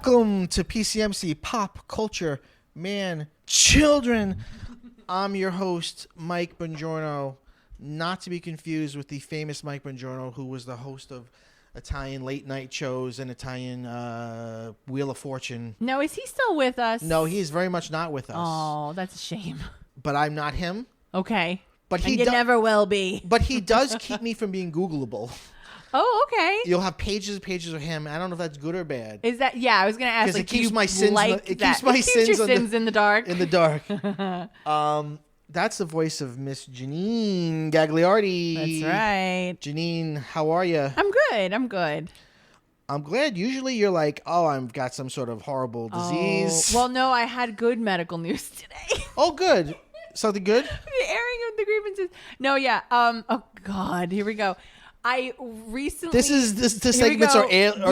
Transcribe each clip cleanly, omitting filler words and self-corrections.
Welcome to PCMC, Pop Culture Man Children. I'm your host, Mike Bongiorno, not to be confused with the famous Mike Bongiorno, who was the host of Italian late night shows and Italian Wheel of Fortune. No, is he still with us? No, he is very much not with us. Oh, that's a shame. But I'm not him. Okay. But he never will be. But he does keep me from being Googleable. Oh, okay. You'll have pages and pages of him. I don't know if that's good or bad. Is that? Yeah, I was gonna ask. Because like, it keeps my sins. It keeps your sins in the dark. In the dark. That's the voice of Miss Janine Gagliardi. That's right. Janine, how are you? I'm good. I'm glad. Usually you're like, oh, I've got some sort of horrible disease. Oh, well, no, I had good medical news today. Oh, good. Something good? The airing of the grievances. No, yeah. Oh God, here we go. I recently. This segments are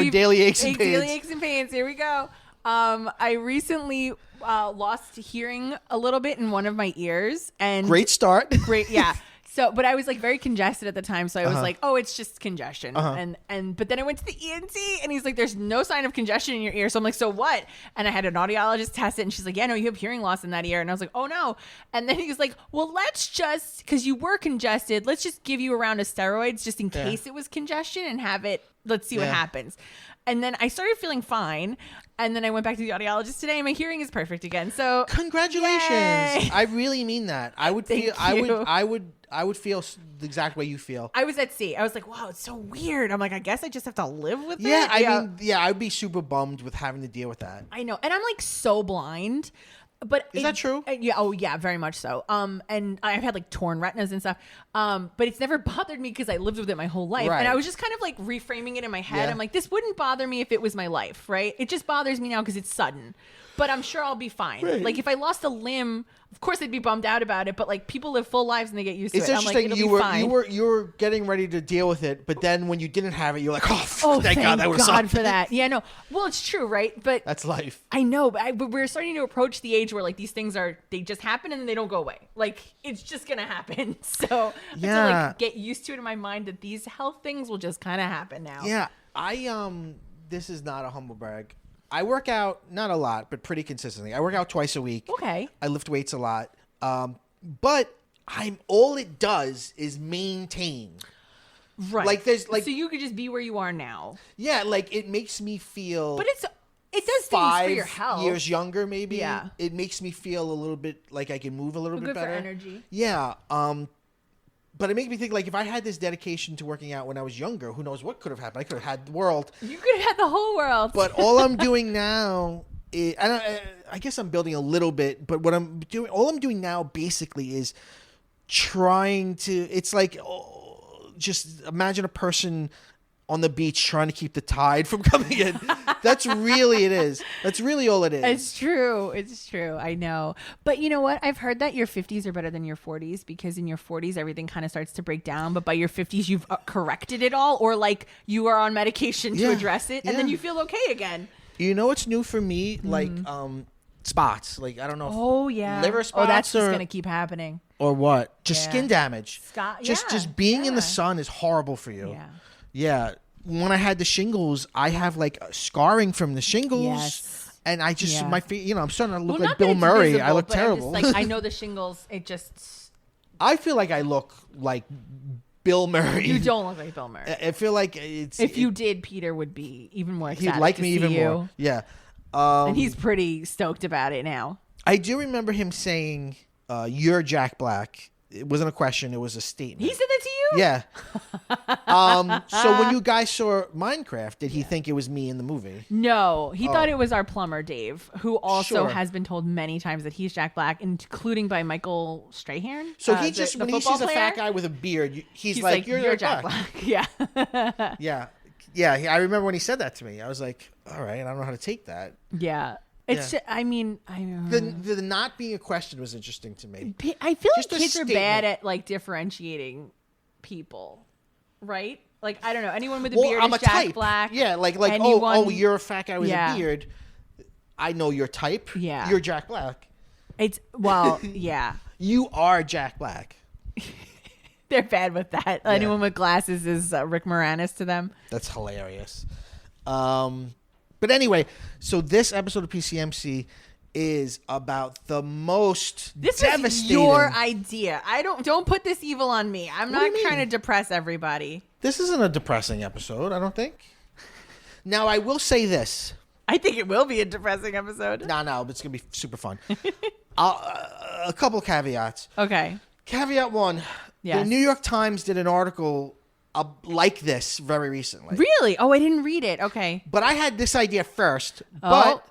daily aches and pains. Daily aches and pains. Here we go. I recently lost hearing a little bit in one of my ears, and great start. Great, yeah. So, but I was like very congested at the time, so I was like, "Oh, it's just congestion." But then I went to the ENT, and he's like, "There's no sign of congestion in your ear." So I'm like, "So what?" And I had an audiologist test it, and she's like, "Yeah, no, you have hearing loss in that ear." And I was like, "Oh no!" And then he was like, "Well, let's just because you were congested, let's just give you a round of steroids just in case it was congestion and have it. Let's see what happens." And then I started feeling fine. And then I went back to the audiologist today, and my hearing is perfect again. So congratulations! Yay. I really mean that. I would feel. I would feel the exact way you feel. I was at sea. I was like, wow, it's so weird. I'm like, I guess I just have to live with it. I mean, I'd be super bummed with having to deal with that. I know. And I'm like so blind. But is that true? Yeah. Oh, yeah. Very much so. And I've had like torn retinas and stuff. But it's never bothered me because I lived with it my whole life. Right. And I was just kind of like reframing it in my head. Yeah. I'm like, this wouldn't bother me if it was my life, right? It just bothers me now because it's sudden. But I'm sure I'll be fine. Right. Like if I lost a limb, of course I'd be bummed out about it. But like people live full lives and they get used to it. It's interesting. You were getting ready to deal with it, but then when you didn't have it, you're like, oh thank God, that was God for that. Yeah, no. Well, it's true, right? But that's life. I know, but we're starting to approach the age where like these things they just happen and then they don't go away. Like it's just gonna happen. So I have to like get used to it in my mind that these health things will just kind of happen now. Yeah, this is not a humble brag. I work out, not a lot, but pretty consistently. I work out twice a week. Okay. I lift weights a lot. But all it does is maintain. Right. Like there's like so you could just be where you are now. Yeah, like it makes me feel But it does things for your health. 5 years younger maybe. Yeah. It makes me feel a little bit like I can move a little bit better. Good for energy. Yeah. But it makes me think, like, if I had this dedication to working out when I was younger, who knows what could have happened? I could have had the world. You could have had the whole world. But all I'm doing now is, I guess I'm building a little bit, but all I'm doing now basically is trying to, it's like, just imagine a person on the beach trying to keep the tide from coming in. That's really it is. That's really all it is. It's true. I know. But you know what? I've heard that your 50s are better than your 40s because in your 40s, everything kind of starts to break down. But by your 50s, you've corrected it all or like you are on medication to address it and then you feel okay again. You know what's new for me? Like spots. Like, I don't know. Oh, yeah. Liver spots. Oh, that's just going to keep happening. Or what? Just skin damage. Just being in the sun is horrible for you. Yeah. Yeah. When I had the shingles, I have like scarring from the shingles. Yes. And I just, my feet, I'm starting to look like Bill Murray. Visible, I look terrible. Like, I know the shingles, I feel like I look like Bill Murray. You don't look like Bill Murray. I feel like if you did, Peter would be even more excited. He'd like me even more. Yeah. And he's pretty stoked about it now. I do remember him saying, you're Jack Black. It wasn't a question. It was a statement. He said that to you? Yeah. So when you guys saw Minecraft, did he think it was me in the movie? No. He thought it was our plumber, Dave, who also has been told many times that he's Jack Black, including by Michael Strahan. So he just, when he sees a fat guy with a beard, he's like, you're Jack Black. Yeah. Yeah. Yeah. I remember when he said that to me. I was like, all right, I don't know how to take that. Yeah. It's. I mean, the not being a question was interesting to me. I feel like kids are bad at like differentiating people, right? Like I don't know, anyone with a beard is Jack Black. Yeah, like anyone, you're a fat guy with a beard. I know your type. Yeah, you're Jack Black. Yeah. You are Jack Black. They're bad with that. Yeah. Anyone with glasses is Rick Moranis to them. That's hilarious. But anyway, so this episode of PCMC is about the most devastating. Was your idea. Don't put this evil on me. I'm not trying to depress everybody. This isn't a depressing episode, I don't think. Now, I will say this. I think it will be a depressing episode. No, but it's going to be super fun. A couple caveats. Okay. Caveat one. Yes. The New York Times did an article like this very recently. Really? Oh, I didn't read it. Okay. But I had this idea first. Oh. But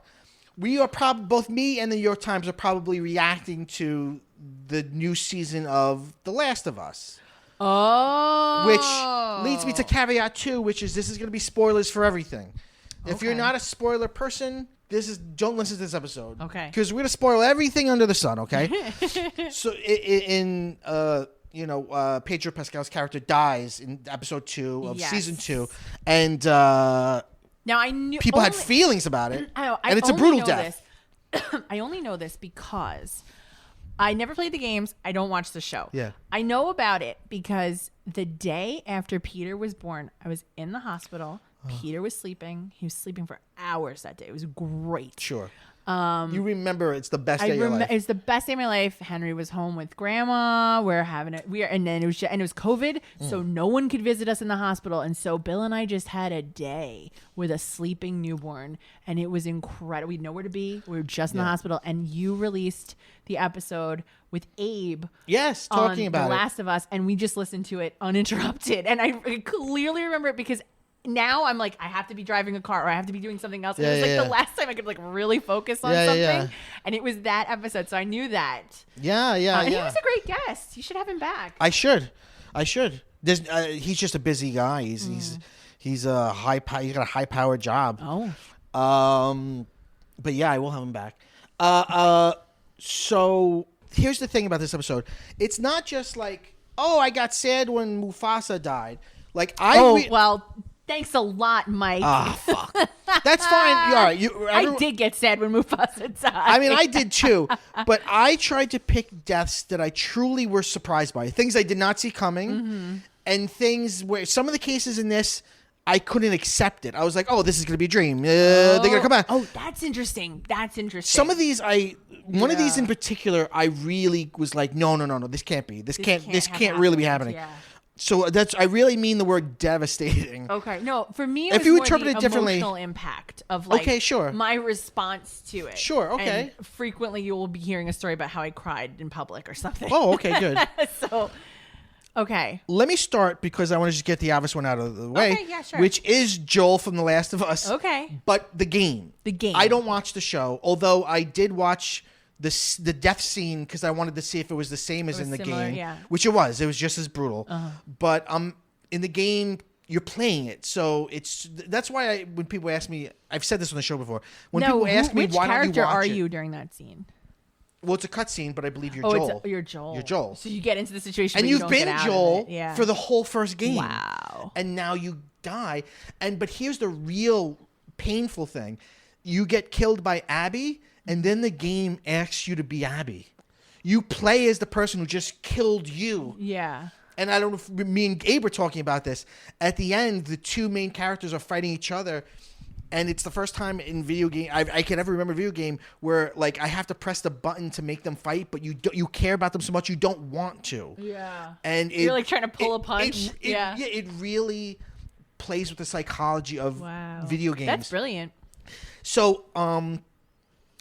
we are both me and the New York Times are probably reacting to the new season of The Last of Us. Oh. Which leads me to caveat 2, which is this is going to be spoilers for everything. If you're not a spoiler person, don't listen to this episode. Okay. Because we're going to spoil everything under the sun, okay? So Pedro Pascal's character dies in episode 2 of season 2. And now I knew people had feelings about it. And it's a brutal death. I only know this because I never played the games. I don't watch the show. Yeah. I know about it because the day after Peter was born, I was in the hospital. Peter was sleeping. He was sleeping for hours that day. It was great. Sure. You remember it's the best day of your life. It's the best day of my life. Henry was home with Grandma. And then it was COVID, so no one could visit us in the hospital. And so Bill and I just had a day with a sleeping newborn, and it was incredible. We had nowhere to be. We were just in the hospital, and you released the episode with Abe. Yes, talking about The Last of Us, and we just listened to it uninterrupted. And I clearly remember it because now I'm like, I have to be driving a car or I have to be doing something else. And it was the last time I could really focus on something. Yeah. And it was that episode. So I knew that. Yeah. And he was a great guest. You should have him back. I should. He's just a busy guy. He's a high powered job. Oh. But yeah, I will have him back. So here's the thing about this episode. It's not just like, oh, I got sad when Mufasa died. Thanks a lot, Mike. Fuck. That's fine. All right. I did get sad when Mufasa died. I mean, I did too. But I tried to pick deaths that I truly were surprised by. Things I did not see coming. Mm-hmm. And things where some of the cases in this, I couldn't accept it. I was like, oh, this is going to be a dream. They're going to come back. Oh, that's interesting. Some of these, one of these in particular, I really was like, no. This can't be. This can't really be happening. Yeah. So I really mean the word devastating. Okay. No, for me, if you interpret it differently, emotional impact of my response to it. Sure. Okay. And frequently you will be hearing a story about how I cried in public or something. Oh, okay, good. So, okay. Let me start because I want to just get the obvious one out of the way. Okay, yeah, sure. Which is Joel from The Last of Us. Okay. But the game. I don't watch the show, although I did watch the death scene because I wanted to see if it was the same as in the game, which it was. It was just as brutal. But in the game, you're playing it, so that's why when people ask me, I've said this on the show before. When people ask me, why don't you watch it? Which character are you during that scene? Well, it's a cutscene, but I believe you're Joel. You're Joel. You're Joel. So you get into the situation, and you've been Joel Yeah. for the whole first game. Wow. And now you die. But here's the real painful thing: you get killed by Abby. And then the game asks you to be Abby. You play as the person who just killed you. Yeah. And I don't know if me and Gabe were talking about this. At the end, the two main characters are fighting each other. And it's the first time in video game I can ever remember a video game where I have to press the button to make them fight, but you care about them so much you don't want to. Yeah. And you're trying to pull a punch. It really plays with the psychology of video games. That's brilliant. So,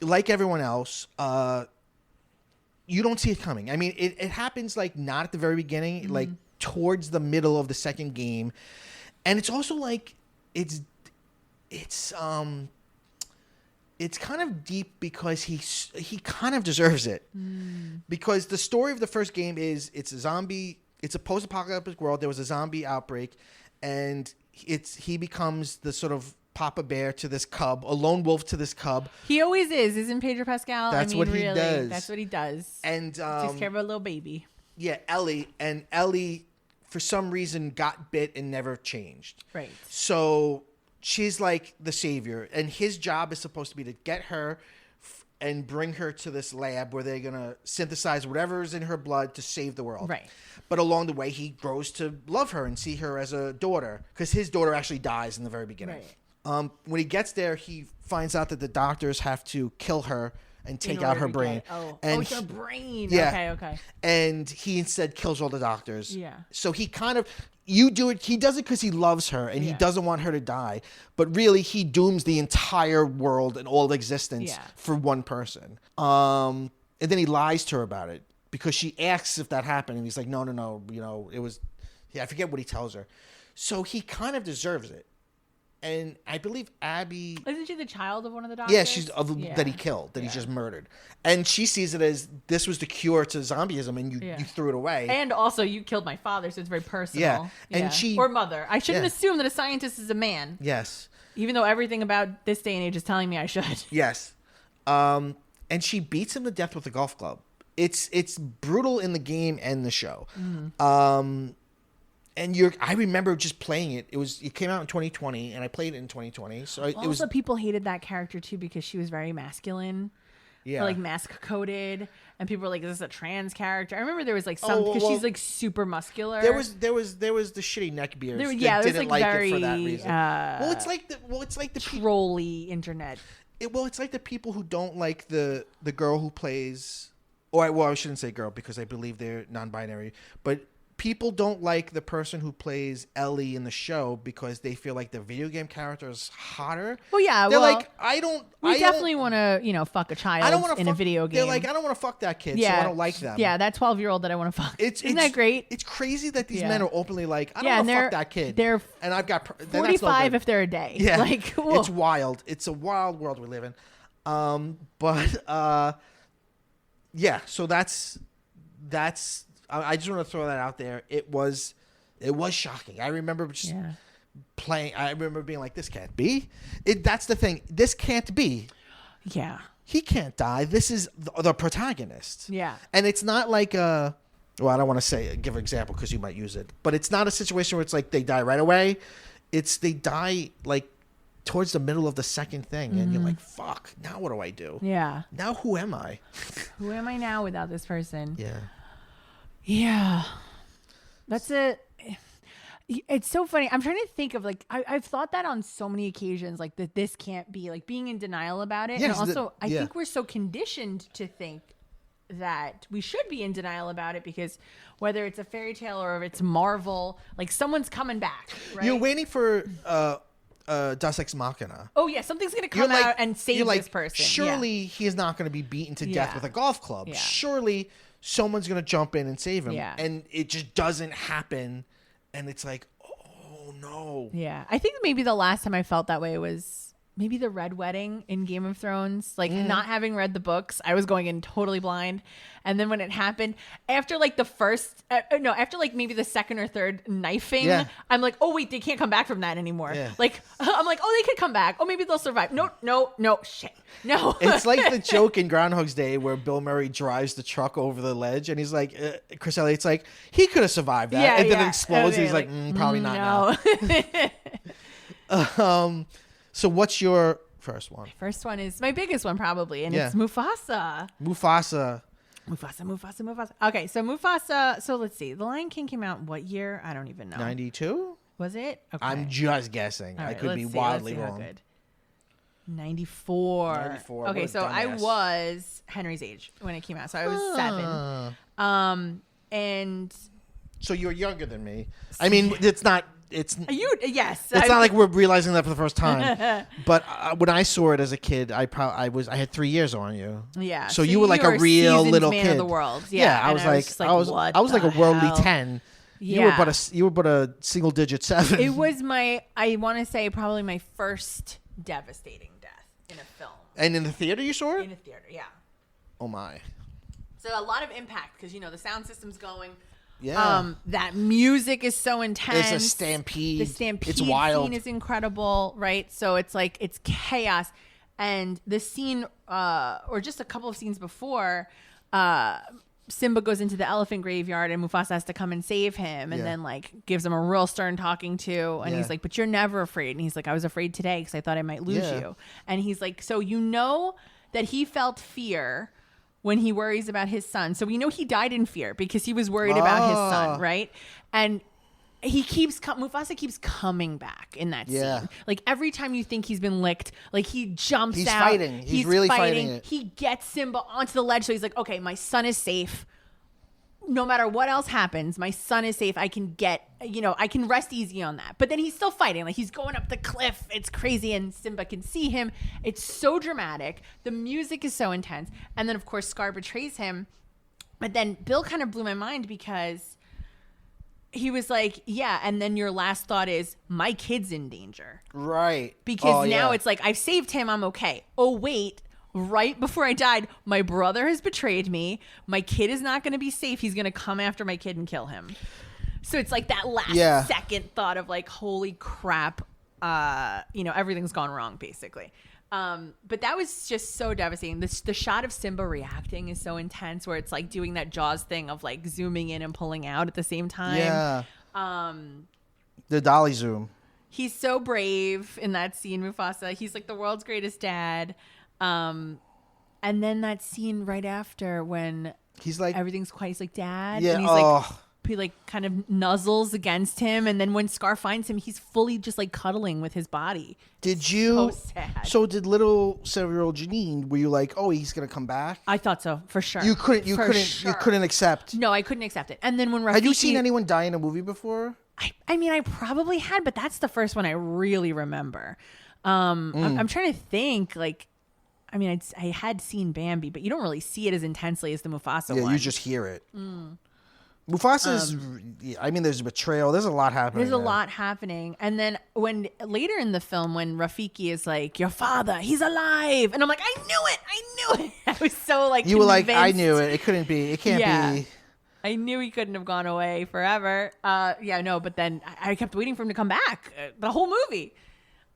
like everyone else, you don't see it coming. I mean, it happens not at the very beginning, towards the middle of the second game, and it's also it's kind of deep because he kind of deserves it because the story of the first game is it's a post-apocalyptic world. There was a zombie outbreak, and he becomes the sort of Papa Bear to this cub, a lone wolf to this cub. He always is, isn't Pedro Pascal? That's what he does. That's what he does. And takes care of a little baby. Yeah, Ellie, for some reason, got bit and never changed. Right. So she's like the savior, and his job is supposed to be to get her and bring her to this lab where they're gonna synthesize whatever's in her blood to save the world. Right. But along the way, he grows to love her and see her as a daughter because his daughter actually dies in the very beginning. Right. When he gets there, he finds out that the doctors have to kill her and take out her brain. It's her brain. Yeah. Okay. And he instead kills all the doctors. Yeah. So he kind of, he does it because he loves her and he doesn't want her to die. But really, he dooms the entire world and all existence for one person. And then he lies to her about it because she asks if that happened. And he's like, no, it was, I forget what he tells her. So he kind of deserves it. And I believe Abby... Isn't she the child of one of the doctors? Yeah, she's that he killed, that he just murdered. And she sees it as this was the cure to zombieism and you threw it away. And also, you killed my father, so it's very personal. Yeah. And she... Or mother. I shouldn't assume that a scientist is a man. Yes. Even though everything about this day and age is telling me I should. Yes. And she beats him to death with a golf club. It's brutal in the game and the show. Mm-hmm. And I remember just playing it. It came out in 2020, and I played it in 2020. So it was. People hated that character too because she was very masculine, or like mask coded, and people were like, "Is this a trans character?" I remember there was like some because she's like super muscular. There was the shitty neckbeards. There was like very it for that reason. It's like the trolly internet. It's like the people who don't like the girl who plays, I shouldn't say girl because I believe they're non-binary, but. People don't like the person who plays Ellie in the show because they feel like the video game character is hotter. Well, yeah. They're like, We definitely want to, fuck a child in a video game. They're like, I don't want to fuck that kid, so I don't like them. Yeah, that 12-year-old that I want to fuck. Isn't that great? It's crazy that these men are openly like, I don't want to fuck that kid. They're and I've got 45 if they're a day. Yeah, like it's wild. It's a wild world we live in. So that's. I just want to throw that out there. It was shocking. I remember just playing. I remember being like, "This can't be." That's the thing. This can't be. Yeah. He can't die. This is the protagonist. Yeah. And it's not like I don't want to give an example because you might use it, but it's not a situation where it's like they die right away. They die like towards the middle of the second thing, and you're like, "Fuck! Now what do I do?" Yeah. Now who am I? Who am I now without this person? Yeah. Yeah, that's it. It's so funny. I'm trying to think of like I've thought that on so many occasions, like that this can't be, like being in denial about it. Yes, and also, I think we're so conditioned to think that we should be in denial about it because whether it's a fairy tale or if it's Marvel, like someone's coming back. Right? You're waiting for Deus Ex Machina. Oh yeah, something's gonna come out and save this person. Surely he is not going to be beaten to death with a golf club. Yeah. Surely someone's going to jump in and save him. Yeah. And it just doesn't happen. And it's like, oh no. Yeah. I think maybe the last time I felt that way was maybe the Red Wedding in Game of Thrones. Like not having read the books, I was going in totally blind. And then when it happened, after like after like maybe the second or third knifing, I'm like, oh wait, they can't come back from that anymore. Yeah. Like I'm like, oh, they could come back. Oh, maybe they'll survive. No, shit. No. It's like the joke in Groundhog's Day where Bill Murray drives the truck over the ledge and he's like, Chris Elliott's like, he could have survived that. And then it explodes and he's like, probably not now. So what's your first one? My first one is my biggest one probably, and it's Mufasa. Mufasa. Okay, so Mufasa. So let's see. The Lion King came out in what year? I don't even know. 92? Was it? Okay. I'm just guessing. I could be wildly wrong. 94. Okay, so I was Henry's age when it came out. So I was 7. And so you're younger than me. I mean, it's not. Yes. It's not like we're realizing that for the first time. But when I saw it as a kid, I had 3 years on you. Yeah. So you were like a real little man kid of the world. Yeah. I was like a worldly 10. Yeah. You were but a single digit 7. It was I want to say probably my first devastating death in a film. And in the theater you saw it? In a theater, yeah. Oh my. So a lot of impact because the sound system's going. Yeah. That music is so intense. There's a stampede. The stampede it's wild. scene is incredible, right? So it's like it's chaos. And the scene, or just a couple of scenes before, Simba goes into the elephant graveyard and Mufasa has to come and save him, and then like gives him a real stern talking to, and he's like, "But you're never afraid." And he's like, "I was afraid today because I thought I might lose you." And he's like, so that he felt fear when he worries about his son. So we know he died in fear because he was worried about his son, right? And Mufasa keeps coming back in that scene. Like every time you think he's been licked, like he jumps he's out. Fighting. He's really fighting it. He gets Simba onto the ledge. So he's like, okay, my son is safe. No matter what else happens, my son is safe. I can I can rest easy on that. But then he's still fighting. Like he's going up the cliff. It's crazy. And Simba can see him. It's so dramatic. The music is so intense. And then of course Scar betrays him. But then Bill kind of blew my mind because he was like, yeah, and then your last thought is, my kid's in danger. Right. Because now it's like, I've saved him, I'm okay. Oh, wait, right before I died, my brother has betrayed me. My kid is not going to be safe. He's going to come after my kid and kill him. So it's like that last second thought of like, holy crap, everything's gone wrong, basically. But that was just so devastating. The shot of Simba reacting is so intense, where it's like doing that Jaws thing of like zooming in and pulling out at the same time. Yeah. The dolly zoom. He's so brave in that scene, Mufasa. He's like the world's greatest dad. And then that scene right after when he's like everything's quiet. He's like, Dad. Yeah. And he's like, he like kind of nuzzles against him, and then when Scar finds him, he's fully just like cuddling with his body. Did you? So sad. So did little 7-year-old Janine? Were you like, oh, he's gonna come back? I thought so for sure. You couldn't accept. No, I couldn't accept it. And then when Rafiki, had you seen anyone die in a movie before? I mean, I probably had, but that's the first one I really remember. I'm trying to think. Like, I mean, I had seen Bambi, but you don't really see it as intensely as the Mufasa one. Yeah, you just hear it. Mufasa's, there's betrayal. There's a lot happening. There's a lot happening. And then when later in the film, when Rafiki is like, your father, he's alive. And I'm like, I knew it. I was so like, you were like, I knew it. It couldn't be. It can't be. I knew he couldn't have gone away forever. But then I kept waiting for him to come back the whole movie.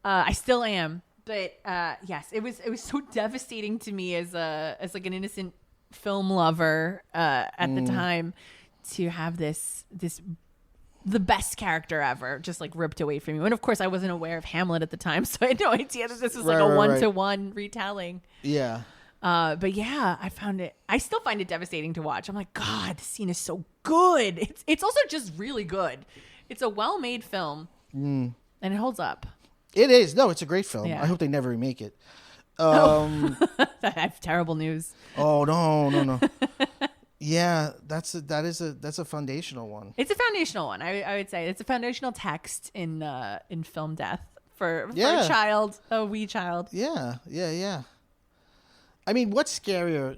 I still am. But yes, it was so devastating to me as like an innocent film lover at the time, to have the best character ever just like ripped away from you. And of course I wasn't aware of Hamlet at the time, so I had no idea that this was like a one-to-one retelling. Yeah. But yeah, I still find it devastating to watch. I'm like, God, this scene is so good. It's also just really good. It's a well-made film and it holds up. It is. No, it's a great film. Yeah. I hope they never remake it. I have terrible news. Oh, no. Yeah, that's a foundational one. It's a foundational one. I would say it's a foundational text in film death for a child, a wee child. Yeah. I mean, what's scarier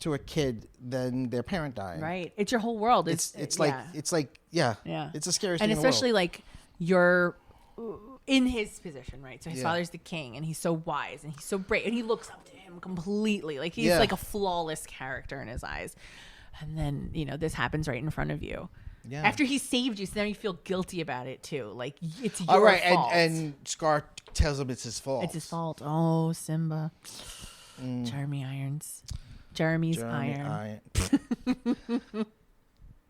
to a kid than their parent dying? Right. It's your whole world. It's like It's the scariest thing in the world. And especially like you're in his position, right? So his father's the king, and he's so wise, and he's so brave, and he looks up to him completely. Like he's like a flawless character in his eyes. And then, this happens right in front of you. Yeah. After he saved you, so now you feel guilty about it too. Like it's your fault. And Scar tells him it's his fault. It's his fault. Oh, Simba. Jeremy Iron.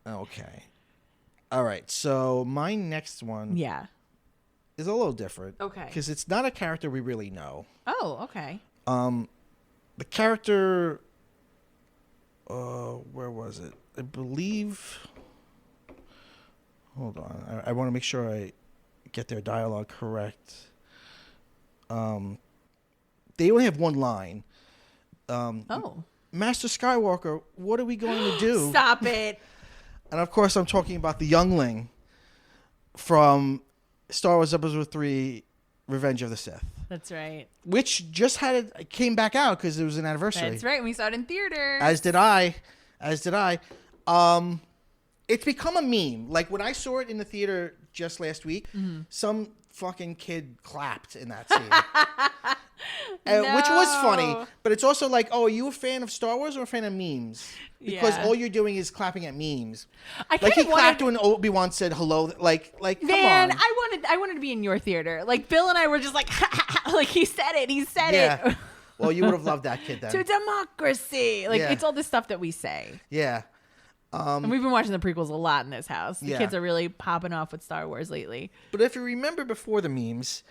Okay. All right. So my next one is a little different. Okay. Because it's not a character we really know. Oh, okay. The character, where was it? I believe. Hold on. I want to make sure I get their dialogue correct. They only have one line. Master Skywalker, what are we going to do? Stop it. And of course, I'm talking about the youngling from Star Wars Episode 3, Revenge of the Sith. That's right. Which just came back out because it was an anniversary. That's right. We saw it in theaters. As did I. It's become a meme. Like when I saw it in the theater just last week, some fucking kid clapped in that scene. Which was funny, but it's also like, oh, are you a fan of Star Wars or a fan of memes? Because all you're doing is clapping at memes. Like he clapped when Obi-Wan said hello. Like, man, come on. I wanted to be in your theater. Like Bill and I were just like, like he said it. Well, you would have loved that kid then. To democracy. Like it's all this stuff that we say. Yeah. And we've been watching the prequels a lot in this house. The kids are really popping off with Star Wars lately. But if you remember before the memes,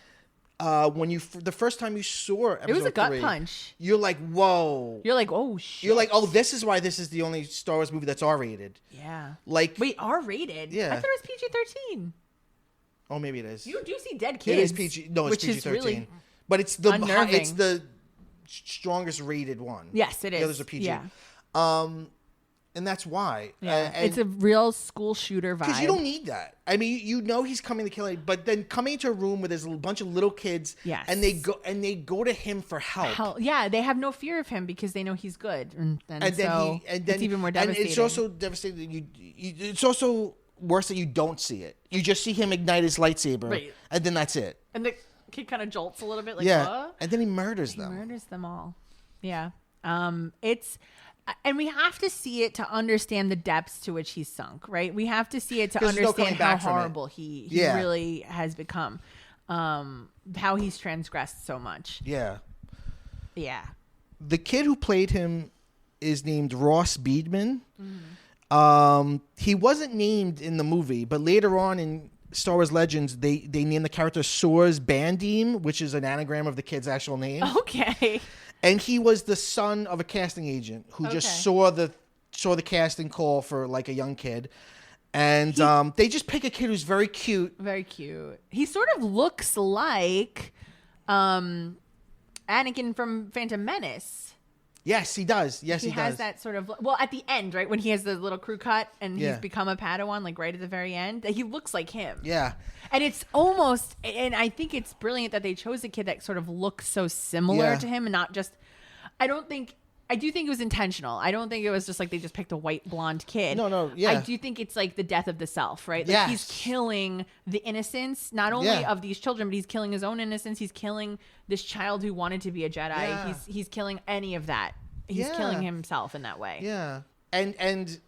when the first time you saw episode It was a gut 3, punch. you're like, whoa. You're like, oh shit. You're like, oh, this is why this is the only Star Wars movie that's R-rated. Yeah. Like, wait, R-rated? Yeah. I thought it was PG-13. Oh, maybe it is. You do see dead kids. It is PG. No, it's which PG-13. is really but it's the unnerving. strongest rated one. Yes, it is. The others are PG. Yeah. And that's why. Yeah. It's a real school shooter vibe. Because you don't need that. I mean, you know he's coming to kill it, but then coming into a room where there's a bunch of little kids, Yes. and they go to him for help. Yeah, they have no fear of him because they know he's good, and then it's even more devastating. And it's also devastating. It's also worse that you don't see it. You just see him ignite his lightsaber, Right. and then that's it. And the kid kind of jolts a little bit, like, Yeah, what? and then he murders them. He murders them all. Yeah. And we have to see it to understand the depths to which he's sunk, right? We have to see it to understand how horrible he really has become, how he's transgressed so much. Yeah. Yeah. The kid who played him is named Ross Beedman. Mm-hmm. He wasn't named in the movie, but later on in Star Wars Legends, they named the character Soars Bandim, which is an anagram of the kid's actual name. Okay. And he was the son of a casting agent who just saw the casting call for like a young kid, and they just pick a kid who's very cute. Very cute. He sort of looks like Anakin from Phantom Menace. Yes, he does. Yes, he does. He has that sort of, well, at the end, right, when he has the little crew cut and he's become a Padawan, like right at the very end, he looks like him. Yeah. And it's almost, and I think it's brilliant that they chose a kid that sort of looks so similar to him and not just, I do think it was intentional. I don't think it was just like they just picked a white blonde kid. No, yeah. I do think it's like the death of the self, right? Like he's killing the innocence, not only of these children, but he's killing his own innocence. He's killing this child who wanted to be a Jedi. Yeah. He's killing any of that. He's killing himself in that way. Yeah. And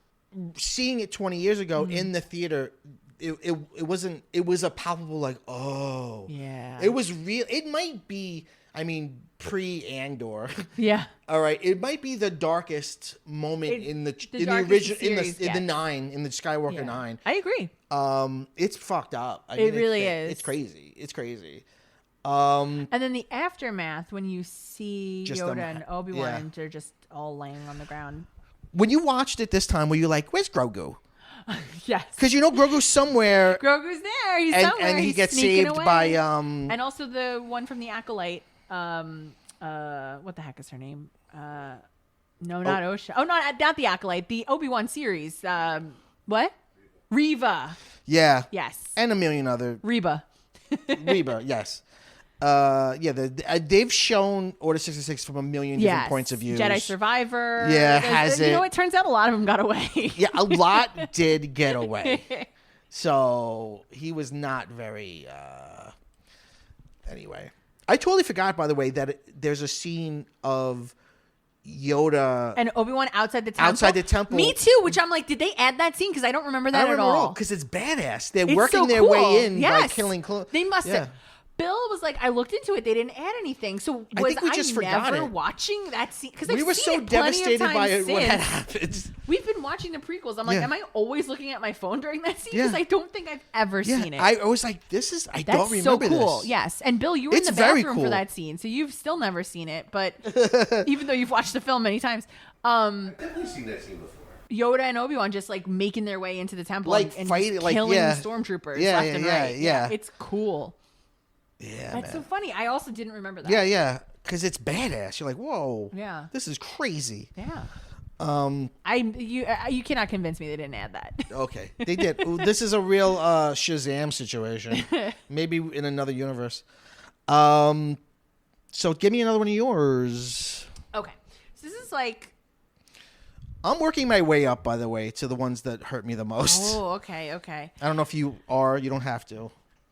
seeing it 20 years ago in the theater, it wasn't, it was a palpable like, oh. Yeah. It was real. It might be, I mean, pre-Andor. Yeah. All right. It might be the darkest moment in the original, in the 9, in the Skywalker 9. I agree. It's fucked up. I mean, it really is. It's crazy. It's crazy. And then the aftermath when you see Yoda and Obi-Wan and they're just all laying on the ground. When you watched it this time, were you like, where's Grogu? Yes. Because you know Grogu's somewhere. Grogu's there. He's somewhere. And he gets saved away. By... And also the one from the Acolyte. What the heck is her name? No, not Osha. Oh, not the Acolyte. The Obi-Wan series. What? Reva. Yeah. Yes. And a million other. Reba, yes. They've shown Order 66 from a million different points of view. Jedi Survivor. Yeah, has it? You know, it turns out a lot of them got away. Yeah, a lot did get away. So he was not very. Anyway, I totally forgot, by the way, that there's a scene of Yoda and Obi-Wan outside the temple. Me too, which I'm like, did they add that scene? Because I don't remember that at all. Because it's badass. They're working their way in by killing clones. They must have. Bill was like, I looked into it. They didn't add anything. So was I never watching that scene? Because we were so devastated by what had happened. We've been watching the prequels. I'm like, am I always looking at my phone during that scene? Because I don't think I've ever seen it. I was like, I don't remember so cool. this. Yes. And Bill, you were in the bathroom for that scene. So you've still never seen it. But even though you've watched the film many times. I've definitely seen that scene before. Yoda and Obi-Wan just like making their way into the temple and fighting, killing stormtroopers left and right. Yeah. It's cool. Yeah, that's so funny. I also didn't remember that. Yeah, because it's badass. You're like, whoa. Yeah, this is crazy. Yeah. You cannot convince me they didn't add that. Okay, they did. This is a real Shazam situation. Maybe in another universe. So give me another one of yours. Okay, so this is like. I'm working my way up, by the way, to the ones that hurt me the most. Oh, okay. I don't know if you are. You don't have to.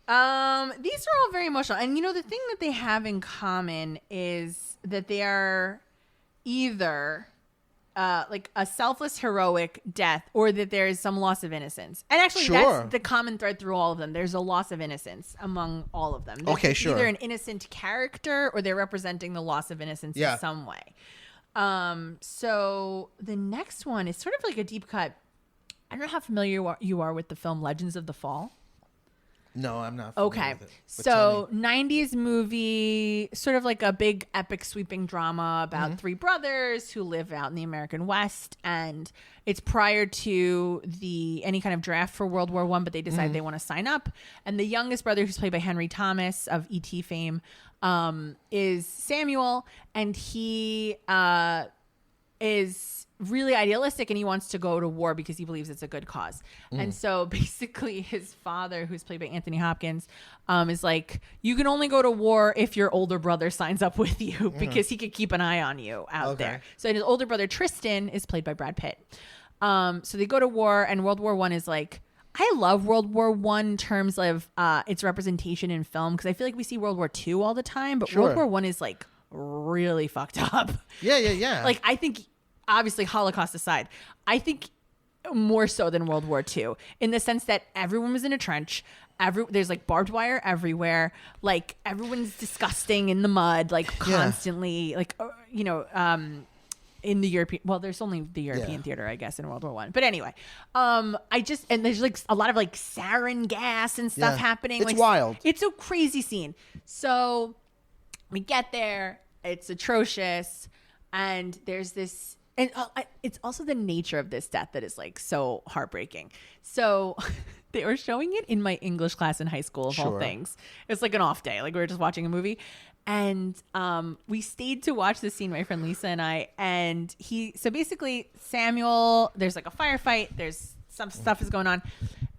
These are all very emotional. And, you know, the thing that they have in common is that they are either like a selfless, heroic death or that there is some loss of innocence. And actually, that's the common thread through all of them. There's a loss of innocence among all of them. There's either an innocent character or they're representing the loss of innocence in some way. So the next one is sort of like a deep cut. I don't know how familiar you are with the film Legends of the Fall. No, I'm not familiar Okay. with it. But tell So me. 90s movie, sort of like a big epic sweeping drama about three brothers who live out in the American West. And it's prior to any kind of draft for World War One, but they decide they want to sign up. And the youngest brother, who's played by Henry Thomas of E.T. fame, is Samuel. And he is really idealistic, and he wants to go to war because he believes it's a good cause. And so basically his father, who's played by Anthony Hopkins, is like, you can only go to war if your older brother signs up with you because he could keep an eye on you out there. So his older brother Tristan is played by Brad Pitt. So they go to war, and World War One is like, I love World War One in terms of its representation in film, because I feel like we see World War Two all the time, but World War One is like really fucked up. Yeah. Like, I think, obviously Holocaust aside, I think more so than World War II, in the sense that everyone was in a trench. There's like barbed wire everywhere. Like, everyone's disgusting in the mud, like constantly, like, in the European, well, there's only the European theater, I guess, in World War One. But anyway, and there's like a lot of like sarin gas and stuff happening. It's like, wild. It's a crazy scene. So we get there, it's atrocious, and there's this, and it's also the nature of this death that is like so heartbreaking. So they were showing it in my English class in high school, of all things. It was like an off day, like we were just watching a movie. And we stayed to watch this scene, my friend Lisa and I. And so basically Samuel, there's like a firefight, there's some stuff is going on,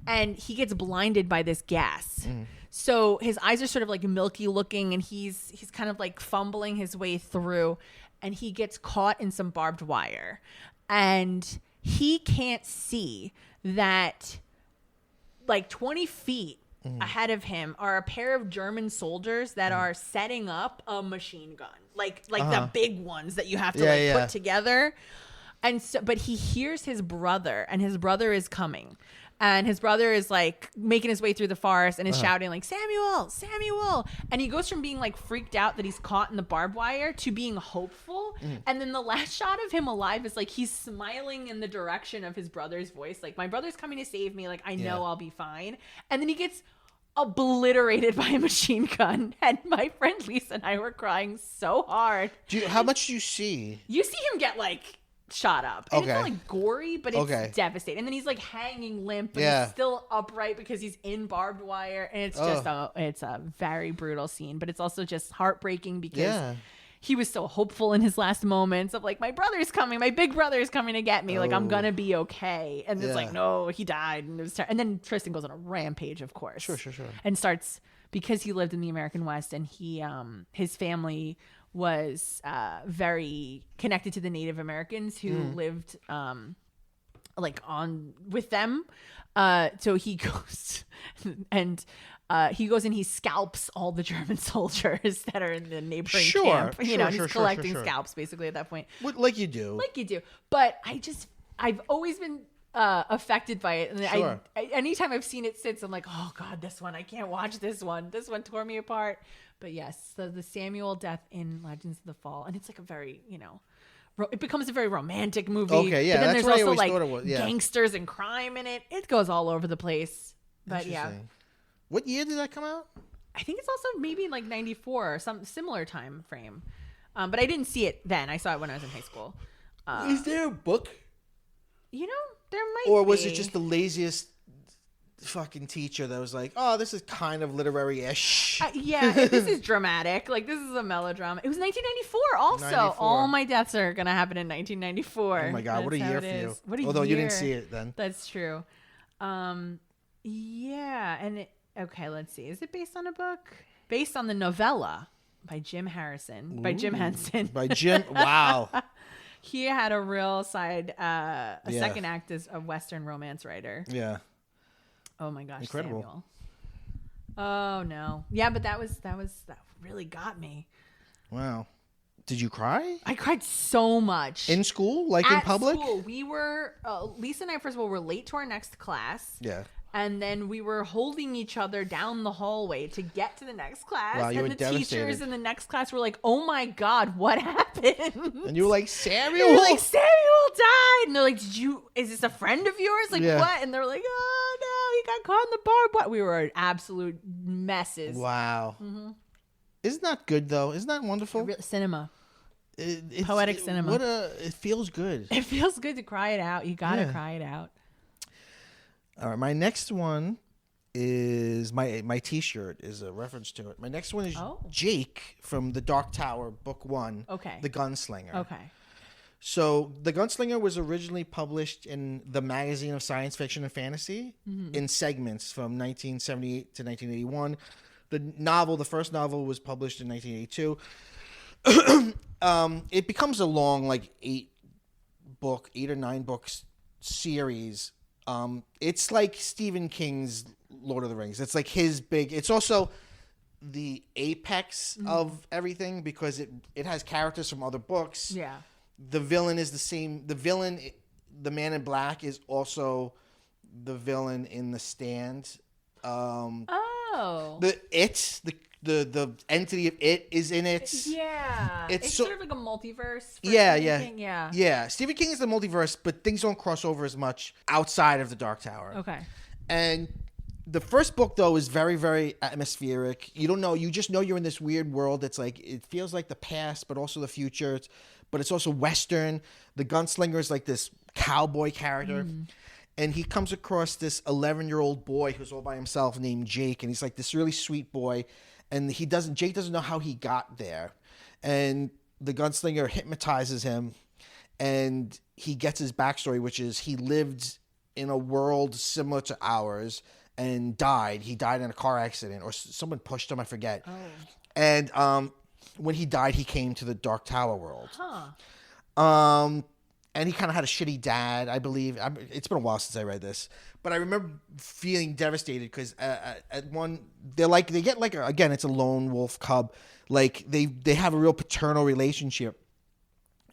and he gets blinded by this gas. So his eyes are sort of like milky looking, and he's kind of like fumbling his way through, and he gets caught in some barbed wire, and he can't see that like 20 feet ahead of him are a pair of German soldiers that are setting up a machine gun, like the big ones that you have to put together. And so, but he hears his brother, and his brother is coming, and his brother is like making his way through the forest and is shouting like, Samuel, Samuel. And he goes from being like freaked out that he's caught in the barbed wire to being hopeful. And then the last shot of him alive is like, he's smiling in the direction of his brother's voice. Like, my brother's coming to save me. Like, I know I'll be fine. And then he gets obliterated by a machine gun. And my friend Lisa and I were crying so hard. How much do you see? You see him get like shot up. And it's not like gory, but it's devastating. And then he's like hanging limp, but he's still upright because he's in barbed wire. And it's just it's a very brutal scene, but it's also just heartbreaking because he was so hopeful in his last moments of like, my brother's coming, my big brother is coming to get me. Like, I'm gonna be okay. And it's like, no, he died. And it was and then Tristan goes on a rampage, of course. Sure. And starts, because he lived in the American West, and he his family was very connected to the Native Americans who lived like on with them. So he goes and he scalps all the German soldiers that are in the neighboring camp. He's collecting scalps basically at that point. Like you do. But I've always been affected by it, and I anytime I've seen it since, I'm like, oh god, this one, I can't watch this one tore me apart. But yes, the Samuel death in Legends of the Fall, and it's like a very, it becomes a very romantic movie. Okay, yeah, but then that's there's what I also always like thought it was, gangsters and crime in it. It goes all over the place. But what year did that come out? I think it's also maybe like 94 or some similar time frame. But I didn't see it then. I saw it when I was in high school. Is there a book? There might Or was be. it just the laziest fucking teacher that was like, oh, this is kind of literary-ish? This is dramatic. Like, this is a melodrama. It was 1994 also. 94. All my deaths are going to happen in 1994. Oh my God, That's what a how year it for is. you. What a Although year. you didn't see it then. That's true. Okay, let's see. Is it based on a book? Based on the novella by Jim Harrison. By Jim Henson. By Jim. Wow. He had a real side, second act as a Western romance writer. Yeah. Oh my gosh, Incredible. Samuel. Oh no. Yeah, but that really got me. Wow. Did you cry? I cried so much. In school? Like in public? School, we were, Lisa and I, first of all, were late to our next class. Yeah. And then we were holding each other down the hallway to get to the next class. Wow, you and were the devastated. teachers in the next class were like, oh my God, what happened? And you were like, Samuel? They were like, Samuel died. And they're like, is this a friend of yours? Like, Yeah. what? And they're like, oh no, he got caught in the barbed wire. We were absolute messes. Wow. Isn't that good though? Isn't that wonderful? Cinema. It's Poetic cinema. It feels good. It feels good to cry it out. You gotta cry it out. All right, my next one is my T-shirt is a reference to it. My next one is Jake from The Dark Tower, Book 1. Okay. The Gunslinger. Okay. So The Gunslinger was originally published in the Magazine of Science Fiction and Fantasy in segments from 1978 to 1981. The first novel was published in 1982. It becomes a long, like 8 or 9 books series. It's like Stephen King's Lord of the Rings. It's like his big. It's also the apex of everything because it has characters from other books. Yeah. The villain is the same. The villain, the Man in Black, is also the villain in The Stand. The entity of it is in it. Yeah. It's sort of like a multiverse. Yeah. Stephen King is the multiverse, but things don't cross over as much outside of the Dark Tower. Okay. And the first book, though, is very, very atmospheric. You don't know. You just know you're in this weird world that's like, it feels like the past, but also the future. But it's also Western. The gunslinger is like this cowboy character. And he comes across this 11-year-old boy who's all by himself named Jake. And he's like this really sweet boy. And Jake doesn't know how he got there. And the gunslinger hypnotizes him. And he gets his backstory, which is he lived in a world similar to ours and died. He died in a car accident or someone pushed him, I forget. Oh. And when he died, he came to the Dark Tower world. And he kind of had a shitty dad, I believe. It's been a while since I read this, but I remember feeling devastated because at one, they get like again, it's a lone wolf cub. Like they have a real paternal relationship,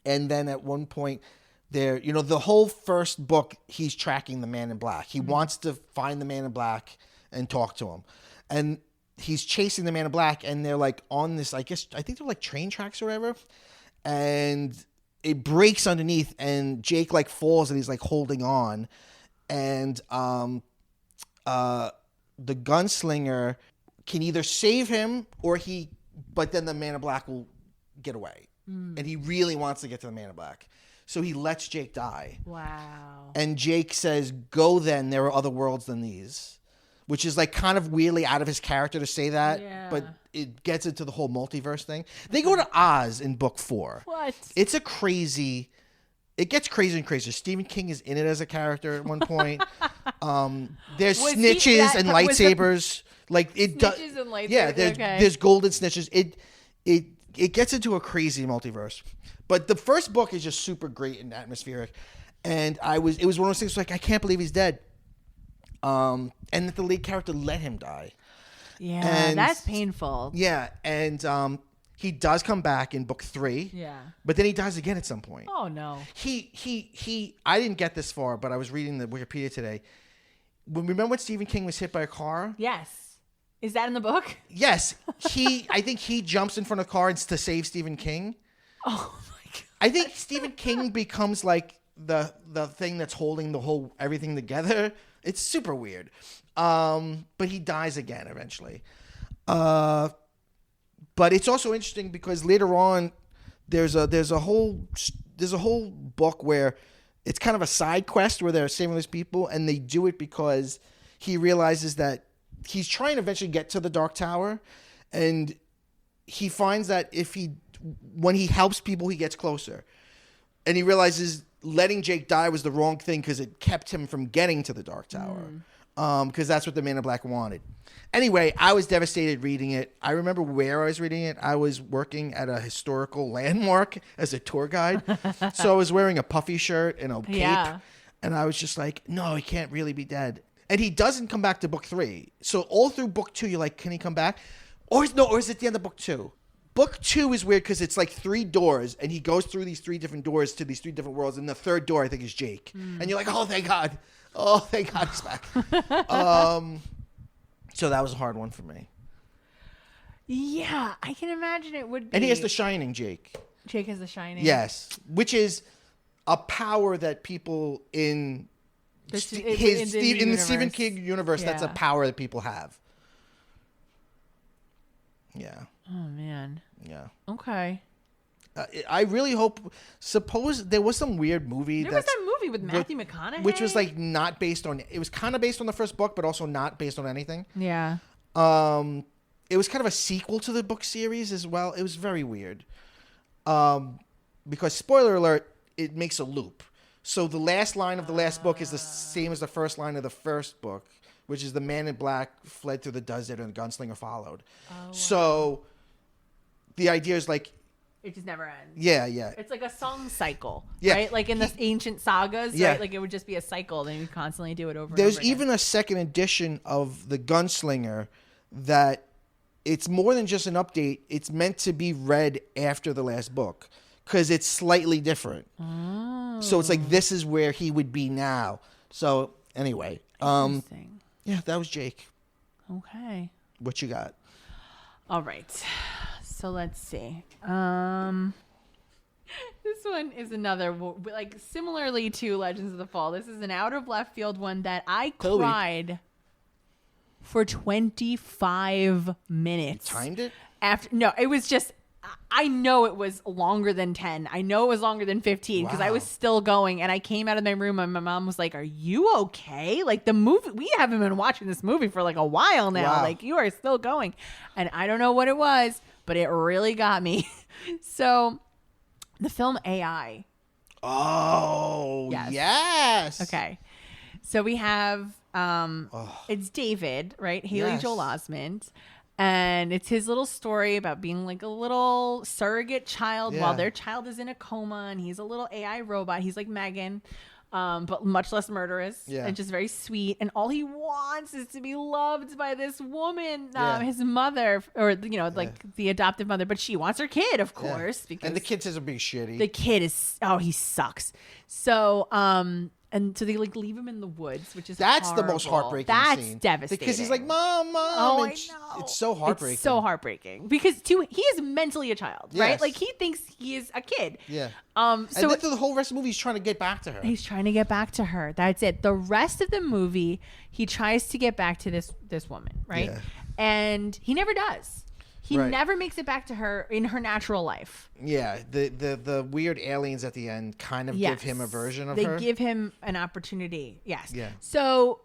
and then at one point, the whole first book, he's tracking the Man in Black. He wants to find the Man in Black and talk to him, and he's chasing the Man in Black, and they're like on this. I think they're like train tracks or whatever, and it breaks underneath, and Jake like falls, and he's like holding on, and the gunslinger can either save him but then the Man in Black will get away, and he really wants to get to the Man in Black, so he lets Jake die. Wow. And Jake says, "Go then. There are other worlds than these." Which is like kind of weirdly out of his character to say that, but it gets into the whole multiverse thing. They go to Oz in book 4. What? It gets crazy and crazier. Stephen King is in it as a character at one point. There's snitches and lightsabers. Like it does. Snitches and lightsabers. Yeah, there's golden snitches. It gets into a crazy multiverse. But the first book is just super great and atmospheric. And it was one of those things like I can't believe he's dead. And that the lead character let him die. Yeah, and that's painful. Yeah, and he does come back in book 3. Yeah. But then he dies again at some point. Oh no. I didn't get this far, but I was reading the Wikipedia today. Remember when Stephen King was hit by a car? Yes. Is that in the book? Yes. I think he jumps in front of a car to save Stephen King. Oh my God. I think Stephen King becomes like the thing that's holding everything together. It's super weird. But he dies again eventually. But it's also interesting because later on there's a whole book where it's kind of a side quest where they're saving these people, and they do it because he realizes that he's trying to eventually get to the Dark Tower, and he finds that when he helps people, he gets closer. And he realizes letting Jake die was the wrong thing because it kept him from getting to the Dark Tower. Because that's what the Man in Black wanted. Anyway, I was devastated reading it. I remember where I was reading it. I was working at a historical landmark as a tour guide. So I was wearing a puffy shirt and a cape. Yeah. And I was just like, no, he can't really be dead. And he doesn't come back to book 3. So all through book 2, you're like, can he come back? Or is it the end of book 2? Book 2 is weird because it's like 3 doors, and he goes through these 3 different doors to these 3 different worlds, and the third door, I think, is Jake. And you're like, oh, thank God. Oh, thank God he's back. So that was a hard one for me. Yeah, I can imagine it would be. And he has the Shining, Jake. Jake has the Shining? Yes, which is a power that people in In the Stephen King universe, that's a Yeah. power that people have. Yeah. Oh man. Yeah. Okay. I really hope. Suppose there was some weird movie. There was that movie with Matthew McConaughey, which was like not based on. It was kind of based on the first book, but also not based on anything. Yeah. It was kind of a sequel to the book series as well. It was very weird. Because spoiler alert, it makes a loop. So the last line of the last book is the same as the first line of the first book, which is the man in black fled through the desert and the gunslinger followed. Oh, wow. So the idea is like. It just never ends. Yeah. It's like a song cycle, Yeah. right? Like in the ancient sagas, Yeah. right? Like it would just be a cycle. Then you constantly do it over There's and over even a second edition of the Gunslinger that it's more than just an update. It's meant to be read after the last book because it's slightly different. Oh. So it's like this is where he would be now. So anyway, Interesting. yeah, that was Jake. Okay. What you got? All right. So let's see. This one is another, like similarly to Legends of the Fall. This is an out of left field one that I cried for 25 minutes. You timed it? No, it was just, I know it was longer than 10. I know it was longer than 15 because I was still going, and I came out of my room and my mom was like, "Are you okay? Like the movie, we haven't been watching this movie for like a while now. Wow. Like you are still going." And I don't know what it was, but it really got me. So the film AI. Oh, yes. Okay. So we have, it's David, right? Haley Yes. Joel Osment. And it's his little story about being like a little surrogate child while their child is in a coma, and he's a little AI robot. He's like Megan, but much less murderous and just very sweet. And all he wants is to be loved by this woman, his mother, or the adoptive mother. But she wants her kid, of course, because and the kid says are being shitty. the kid is he sucks. So and so they like leave him in the woods, which is That's the most horrible. heartbreaking That's scene. devastating. Because he's like, Mom. Oh, and I know. It's so heartbreaking. It's so heartbreaking because he is mentally a child, right? Yes. Like he thinks he is a kid. Yeah. So and then through the whole rest of the movie, he's trying to get back to her. he's trying to get back to her. That's it. The rest of the movie, he tries to get back to this woman, right? Yeah. And he never does. He Right. never makes it back to her in her natural life. Yeah, the weird aliens at the end kind of give him a version of her. They give him an opportunity. Yes. Yeah. So,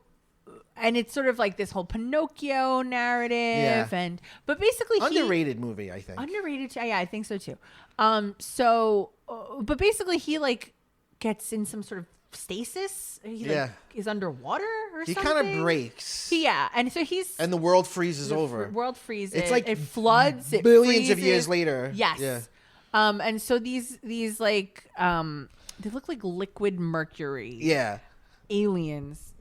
and it's sort of like this whole Pinocchio narrative, but basically Underrated movie, I think. Underrated. Yeah, I think so too. But basically he like gets in some sort of stasis. He like is underwater or something. He kind of breaks. And so and the world freezes the over. World freezes. It's like it floods. It billions of freezes. years later. Yes. Yeah. And so these like they look like liquid mercury. Yeah. Aliens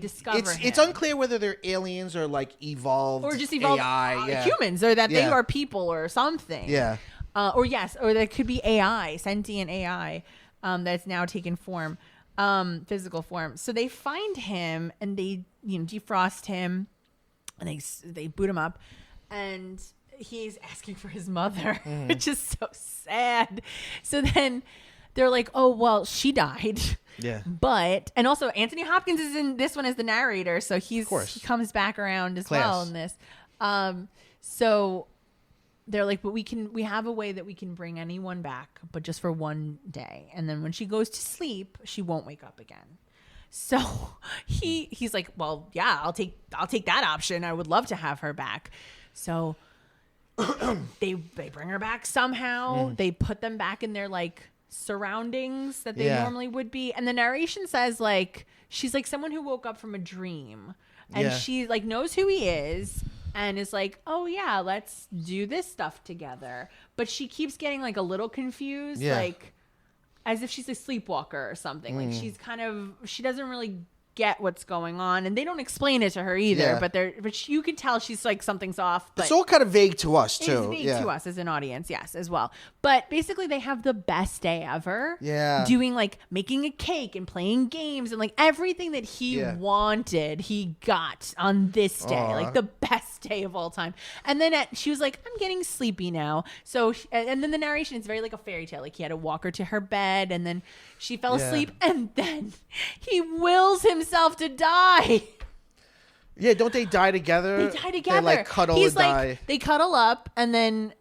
discover him. It's unclear whether they're aliens or like evolved or just evolved AI. humans, or that they are people or something. Yeah. Or there could be AI, sentient AI, that's now taken form, physical form. So they find him and they defrost him, and they boot him up, and he's asking for his mother, which is so sad. So then they're like, "Oh well, she died." Yeah. But and also Anthony Hopkins is in this one as the narrator, so he comes back around as well in this. So they're like, but we have a way that we can bring anyone back, but just for one day. And then when she goes to sleep, she won't wake up again. So he's like, well, yeah, I'll take that option. I would love to have her back. So they bring her back somehow. They put them back in their like surroundings that they normally would be. And the narration says like, she's like someone who woke up from a dream, and she like knows who he is. And is like, oh yeah, let's do this stuff together. But she keeps getting like a little confused, like as if she's a sleepwalker or something. Like she doesn't really get what's going on, and they don't explain it to her either. Yeah. But you can tell she's like something's off. But It's all kind of vague to us too. it's vague to us as an audience, yes, as well. But basically, they have the best day ever. Yeah. Doing like making a cake and playing games and like everything that he wanted, he got on this day, like the best day of all time. And then she was like, "I'm getting sleepy now." So and then the narration is very like a fairy tale. Like he had to walk her to her bed, and then she fell asleep, and then he wills himself to die. Yeah, don't they die together? They die together. They like cuddle He's and like, die. They cuddle up, and then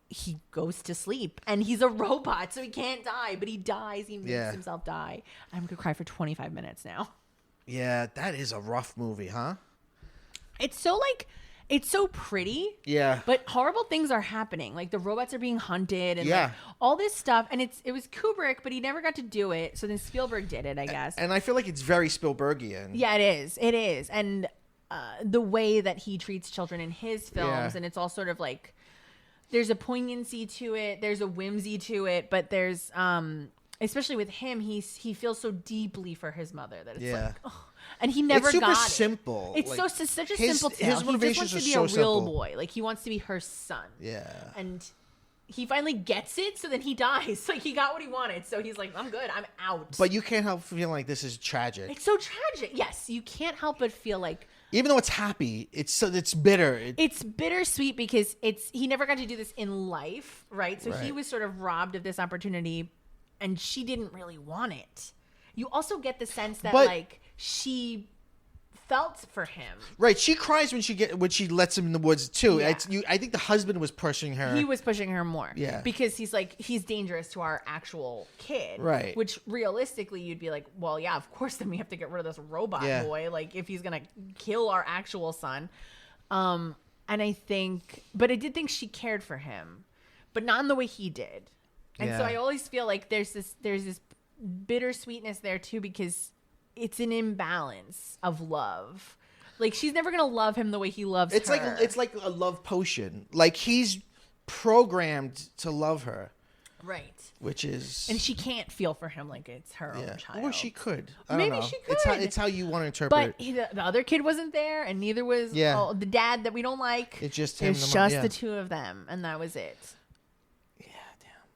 he goes to sleep, and he's a robot, so he can't die, but he dies. He makes himself die. I'm gonna cry for 25 minutes now. Yeah, that is a rough movie, huh? It's so pretty. Yeah. But horrible things are happening. Like the robots are being hunted and Yeah. like all this stuff. And it was Kubrick, but he never got to do it. So then Spielberg did it, I guess. And I feel like it's very Spielbergian. Yeah, it is. It is. And the way that he treats children in his films, and it's all sort of like, there's a poignancy to it. There's a whimsy to it. But there's, especially with him, he feels so deeply for his mother that it's like, oh. And he never it's super got it. simple. It's like, such a simple tale. His motivations he just are wants to so be a real simple. boy. Like he wants to be her son. Yeah. And he finally gets it, so then he dies. Like he got what he wanted, so he's like, I'm good, I'm out. But you can't help feeling like this is tragic. It's so tragic. Yes, you can't help but feel like, even though it's happy, it's bitter. it's bittersweet because he never got to do this in life, right? So he Right. was sort of robbed of this opportunity, and she didn't really want it. You also get the sense that like she felt for him. Right, she cries when she lets him in the woods too. Yeah. I think the husband was pushing her. He was pushing her more. Yeah. Because he's dangerous to our actual kid. Right. Which realistically you'd be like, well, yeah, of course then we have to get rid of this robot boy. Like if he's gonna kill our actual son. And I think, but I did think she cared for him, but not in the way he did. And so I always feel like there's this bittersweetness there too, because it's an imbalance of love. Like she's never gonna love him the way he loves her. It's like a love potion. Like he's programmed to love her, right? which is, And she can't feel for him like it's her own child. or she could. I Maybe don't know. she It's how you want to interpret. But the other kid wasn't there, and neither was the dad that we don't like. It's just It him. was just the two of them, and that was it.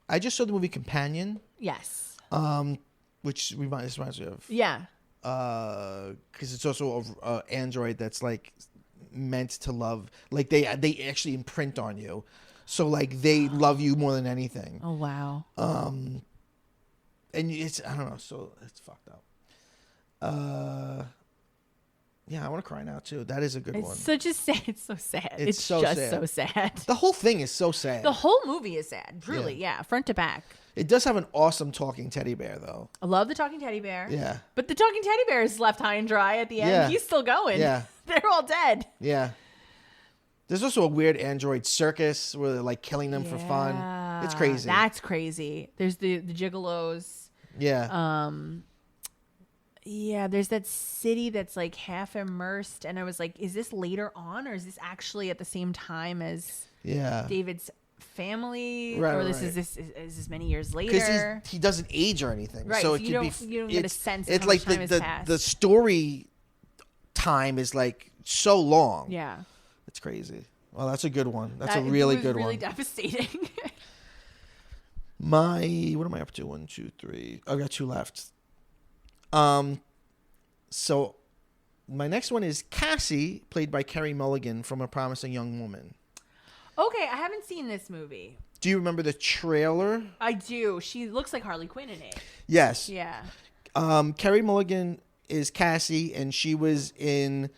I just saw the movie Companion, Yes. which reminds me of. Yeah. Because it's also a android that's like meant to love. Like they actually imprint on you, so like they love you more than anything. Oh wow. And it's, I don't know, so it's fucked up. Yeah, I want to cry now too. That is a good one. It's such a sad. It's so sad. It's so just sad. so sad. The whole thing is so sad. The whole movie is sad. Truly, yeah, front to back. It does have an awesome talking teddy bear though. I love the talking teddy bear. Yeah. But the talking teddy bear is left high and dry at the end. Yeah. He's still going. Yeah. They're all dead. Yeah. There's also a weird android circus where they're like killing them for fun. It's crazy. That's crazy. There's the gigolos. Yeah. Yeah, there's that city that's like half immersed, and I was like, is this later on, or is this actually at the same time as David's family, Right, or right. is this many years later? Because he doesn't age or anything, Right, so so it you could don't- be. you don't get a sense of It's how like much time has the passed. story time is like so long. Yeah, It's crazy. Well, that's a good one. That's That- a really it was good really one. devastating. What am I up to? 1, 2, 3. I've got 2 left. So my next one is Cassie, played by Carey Mulligan from A Promising Young Woman. Okay, I haven't seen this movie. Do you remember the trailer? I do. She looks like Harley Quinn in it. Yes. Yeah. Carey Mulligan is Cassie, and she was in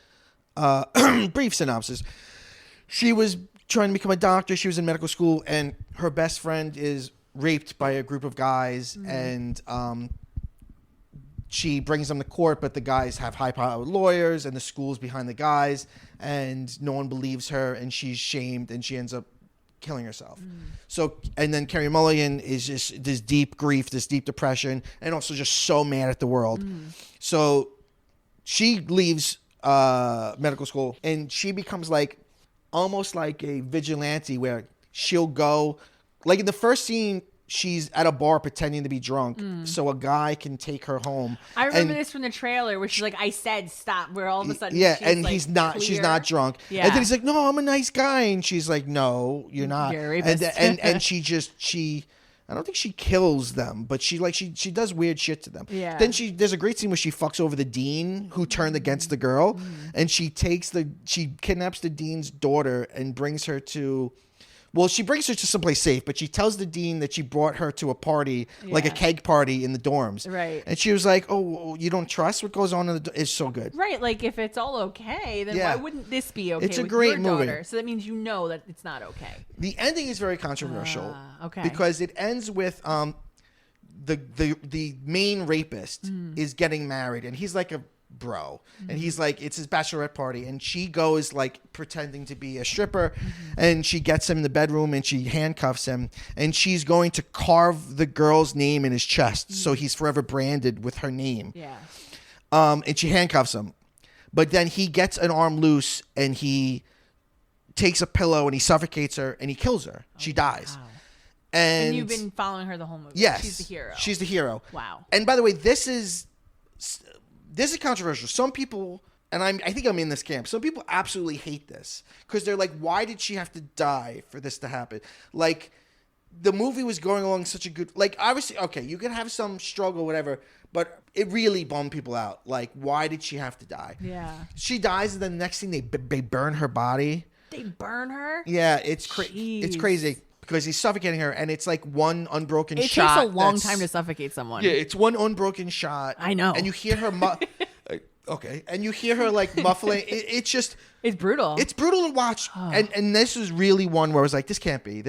brief synopsis. She was trying to become a doctor. She was in medical school, and her best friend is raped by a group of guys, and she brings them to court, but the guys have high-powered lawyers, and the school's behind the guys, and no one believes her, and she's shamed, and she ends up killing herself. So, and then Carey Mulligan is just this deep grief, this deep depression, and also just so mad at the world. So she leaves medical school, and she becomes like almost like a vigilante, where she'll go, like in the first scene, she's at a bar pretending to be drunk so a guy can take her home. I remember this from the trailer where she's like, I said stop, where all of a sudden yeah, she's and like she's not drunk. Yeah. And then he's like, no, I'm a nice guy. And she's like, no, you're not. You're a rapist. And she I don't think she kills them, but she does weird shit to them. Yeah. Then there's a great scene where she fucks over the dean who turned against the girl, and she kidnaps the dean's daughter and brings her to. Well, she brings her to someplace safe, but she tells the dean that she brought her to a party, like a keg party in the dorms. Right. And she was like, "Oh, you don't trust what goes on in the It's so good. Right. Like, if it's all okay, then why wouldn't this be okay? It's a with great your movie. daughter? So that means you know that it's not okay. The ending is very controversial. Okay. Because it ends with the main rapist is getting married, and he's like a bro, and he's like, it's his bachelorette party, and she goes like pretending to be a stripper, and she gets him in the bedroom and she handcuffs him, and she's going to carve the girl's name in his chest so he's forever branded with her name. Yeah. And she handcuffs him, but then he gets an arm loose and he takes a pillow and he suffocates her and he kills her. She dies. Wow. And you've been following her the whole movie. Yes, She's the hero. She's the hero. Wow. And by the way, this is controversial. Some people, and I think I'm in this camp, some people absolutely hate this because they're like, why did she have to die for this to happen? Like, the movie was going along such a good, like, obviously, okay, you can have some struggle, whatever, but it really bummed people out. Like, why did she have to die? Yeah. She dies, and then the next thing they burn her body. They burn her? Yeah, it's crazy. Because he's suffocating her, and it's like one unbroken shot. It takes a long time to suffocate someone. Yeah, it's one unbroken shot. I know. And you hear her, okay, and you hear her like muffling. It's just, it's brutal. It's brutal to watch. And this is really one where I was like, this can't be.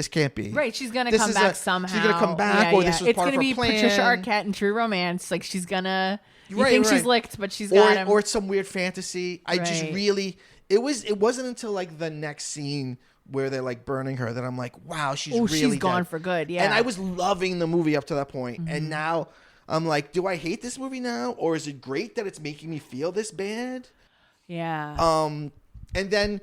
Right, she's gonna come back somehow. She's gonna come back, or this was part of her plan. It's gonna be Patricia Arquette in True Romance. Like, she's gonna. You think she's licked, but she's got him. Or it's some weird fantasy. I just really. It wasn't until like the next scene where they're like burning her that I'm like, wow, she's really gone dead. for good. Yeah. And I was loving the movie up to that point. And now I'm like, do I hate this movie now, or is it great that it's making me feel this bad? Yeah. And then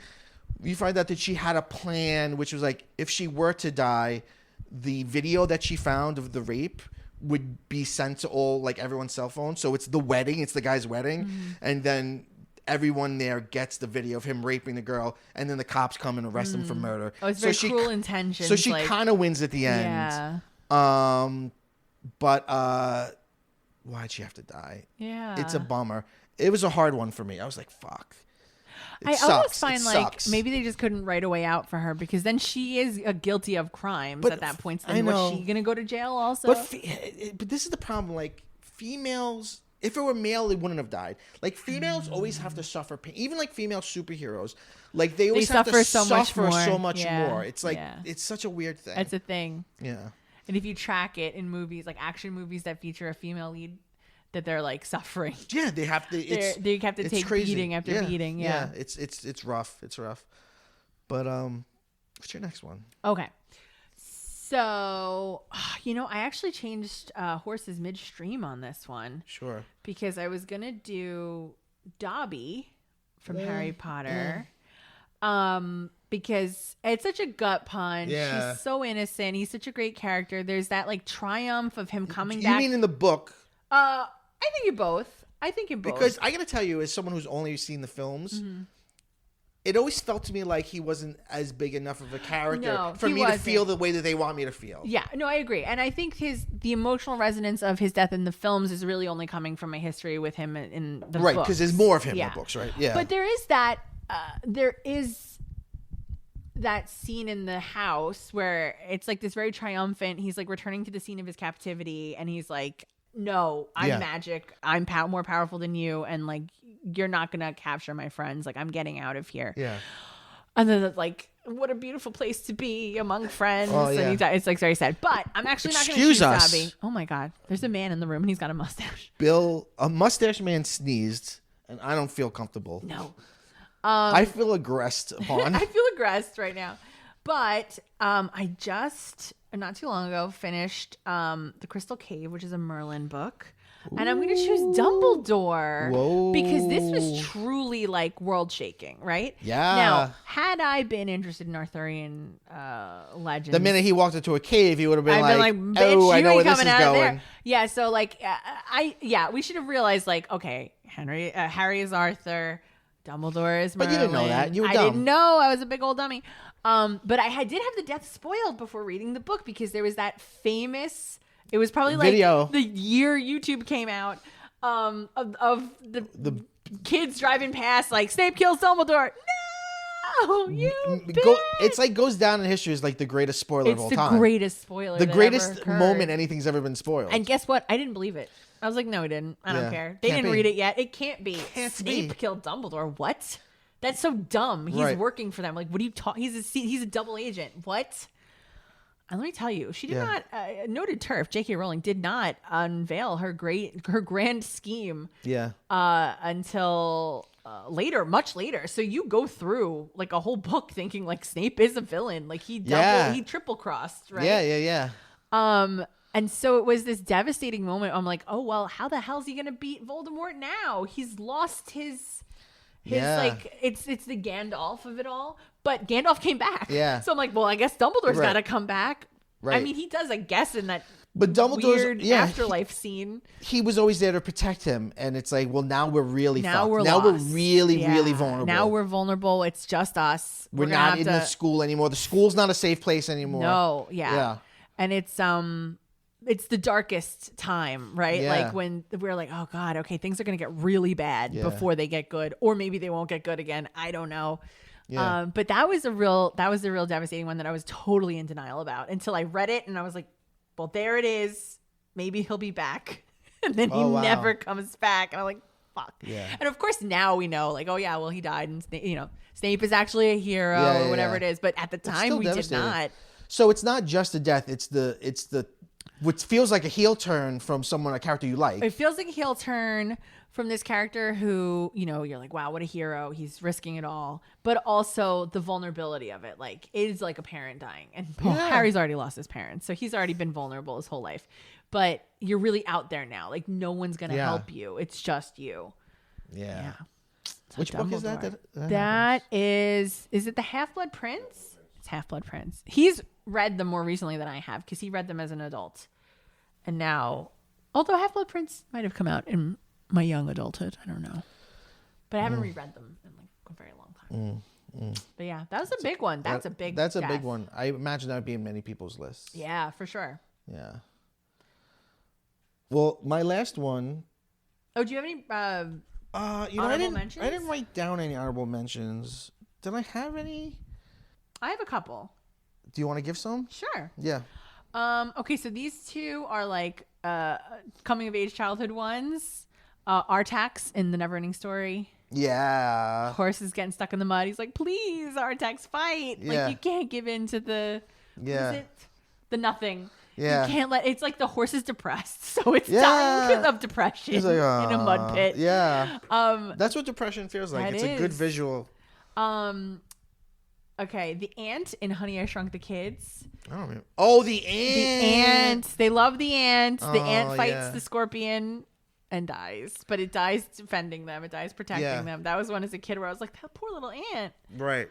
you find out that she had a plan, which was like, if she were to die, the video that she found of the rape would be sent to everyone's cell phone. So it's the wedding, it's the guy's wedding, and then everyone there gets the video of him raping the girl, and then the cops come and arrest him for murder. Oh, it's very cruel intentions. So she kind of wins at the end. Yeah. But why'd she have to die? Yeah. It's a bummer. It was a hard one for me. I was like, fuck. I almost find like maybe they just couldn't write a way out for her, because then she is guilty of crimes at that point. So then was she going to go to jail also? But this is the problem. Like, females, if it were male, they wouldn't have died. Like, females always have to suffer pain. Even like female superheroes, like they always have to suffer so much more. It's like it's such a weird thing. It's a thing. Yeah. And if you track it in movies, like action movies that feature a female lead, that they're like suffering. Yeah, they have to. They have to take beating after beating. Yeah. It's rough. It's rough. But what's your next one? Okay. So, I actually changed horses midstream on this one. Sure. Because I was gonna do Dobby from Harry Potter. Because it's such a gut punch. Yeah. He's so innocent. He's such a great character. There's that like triumph of him coming back. You mean in the book? I think in both. Because I gotta tell you, as someone who's only seen the films, it always felt to me like he wasn't as big enough of a character for me to feel the way that they want me to feel. Yeah, no, I agree. And I think the emotional resonance of his death in the films is really only coming from my history with him in the books. Right, because there's more of him in the books, right? Yeah. But there is that scene in the house where it's like this very triumphant, he's like returning to the scene of his captivity, and he's like, no, I'm magic. I'm more powerful than you. And like, you're not going to capture my friends. Like, I'm getting out of here. Yeah. And then it's like, what a beautiful place to be among friends. Oh, yeah. And it's like very sad. But I'm actually not going to choose Dobby. Oh my God. There's a man in the room and he's got a mustache. A mustache man sneezed, and I don't feel comfortable. No. I feel aggressed upon. I feel aggressed right now. But I just not too long ago finished The Crystal Cave, which is a Merlin book. And I'm going to choose Dumbledore. Whoa. Because this was truly like world shaking, right? Yeah. Now, had I been interested in Arthurian legends, The minute he walked into a cave, he would have been I'd like, been like, bitch, oh, I you know ain't where this coming is out of going. there. Yeah, so like, we should have realized like, okay, Harry is Arthur, Dumbledore is Merlin. But you didn't know that. You were I dumb. didn't know. I was a big old dummy. But I did have the death spoiled before reading the book because there was that famous. It was probably like Video. the year YouTube came out of the kids driving past like Snape kills Dumbledore. No, you bitch. It's like goes down in history as like the greatest spoiler of all It's time. the greatest spoiler. The that greatest ever occurred. moment anything's ever been spoiled. And guess what? I didn't believe it. I was like, no, he didn't. I don't Yeah. care. They Can't didn't be. read it yet. It can't be. Can't Snape be. killed Dumbledore. What? That's so dumb. He's Right. working for them. Like, what do you talk? He's a double agent. What? And let me tell you, she did not. Noted turf J.K. Rowling did not unveil her grand scheme. Yeah. Until later, much later. So you go through like a whole book thinking like Snape is a villain. Like he triple crossed. Right. Yeah. And so it was this devastating moment. I'm like, oh, well, how the hell is he going to beat Voldemort now? He's lost his like, it's the Gandalf of it all. But Gandalf came back. Yeah. So I'm like, well, I guess Dumbledore's Right. got to come back. Right. I mean, he does, I guess, in that But Dumbledore's weird afterlife scene. He was always there to protect him, and it's like, well, now we're really Now fucked. we're now lost. we're really, Yeah. really vulnerable. Now we're vulnerable. It's just us. We're gonna not have in to- the school anymore. The school's not a safe place anymore. No, yeah. Yeah. And it's the darkest time, right? Yeah. Like when we're like, oh God, okay, things are gonna get really bad Yeah. before they get good, or maybe they won't get good again. I don't know. Yeah. But that was the real devastating one that I was totally in denial about until I read it and I was like, well, there it is. Maybe he'll be back. And then he Oh, wow. never comes back. And I'm like, fuck. Yeah. And of course now we know, like, oh yeah, well he died, and Snape is actually a hero Yeah, or whatever yeah. it is. But at the time still we did devastating. not. So it's not just the death. It's the what feels like a heel turn from a character you like. It feels like a heel turn from this character who, you're like, wow, what a hero. He's risking it all. But also the vulnerability of it. Like, it is like a parent dying. And Harry's already lost his parents. So he's already been vulnerable his whole life. But you're really out there now. Like, no one's going to help you. It's just you. Yeah. So Which book is that? Dumbledore. That is it the Half-Blood Prince? It's Half-Blood Prince. He's read them more recently than I have because he read them as an adult. And now, although Half-Blood Prince might have come out in my young adulthood, I don't know. But I haven't reread them in like a very long time. But yeah, that was a big one. That's a big death. one. I imagine that would be in many people's lists. Yeah, for sure. Yeah. Well, my last one. Oh, do you have any honorable mentions? I didn't write down any honorable mentions. Did I have any? I have a couple. Do you want to give some? Sure. Yeah. Okay, so these two are like coming of age childhood ones. Artax in the Neverending Story. Yeah. Horse is getting stuck in the mud. He's like, please, Artax, fight. Yeah. Like, you can't give in to the what is it? The nothing. Yeah. You can't it's like the horse is depressed, so it's Yeah. dying of depression He's like, in a mud pit. Yeah. That's what depression feels like. That It's a good is. visual. Okay, the ant in Honey, I Shrunk the Kids. I don't remember. Oh, the The ant. ant. They love the ant. The ant Oh, fights yeah. the scorpion and dies, but it dies defending them. It dies protecting Yeah. them. That was one as a kid where I was like, that poor little ant. Right.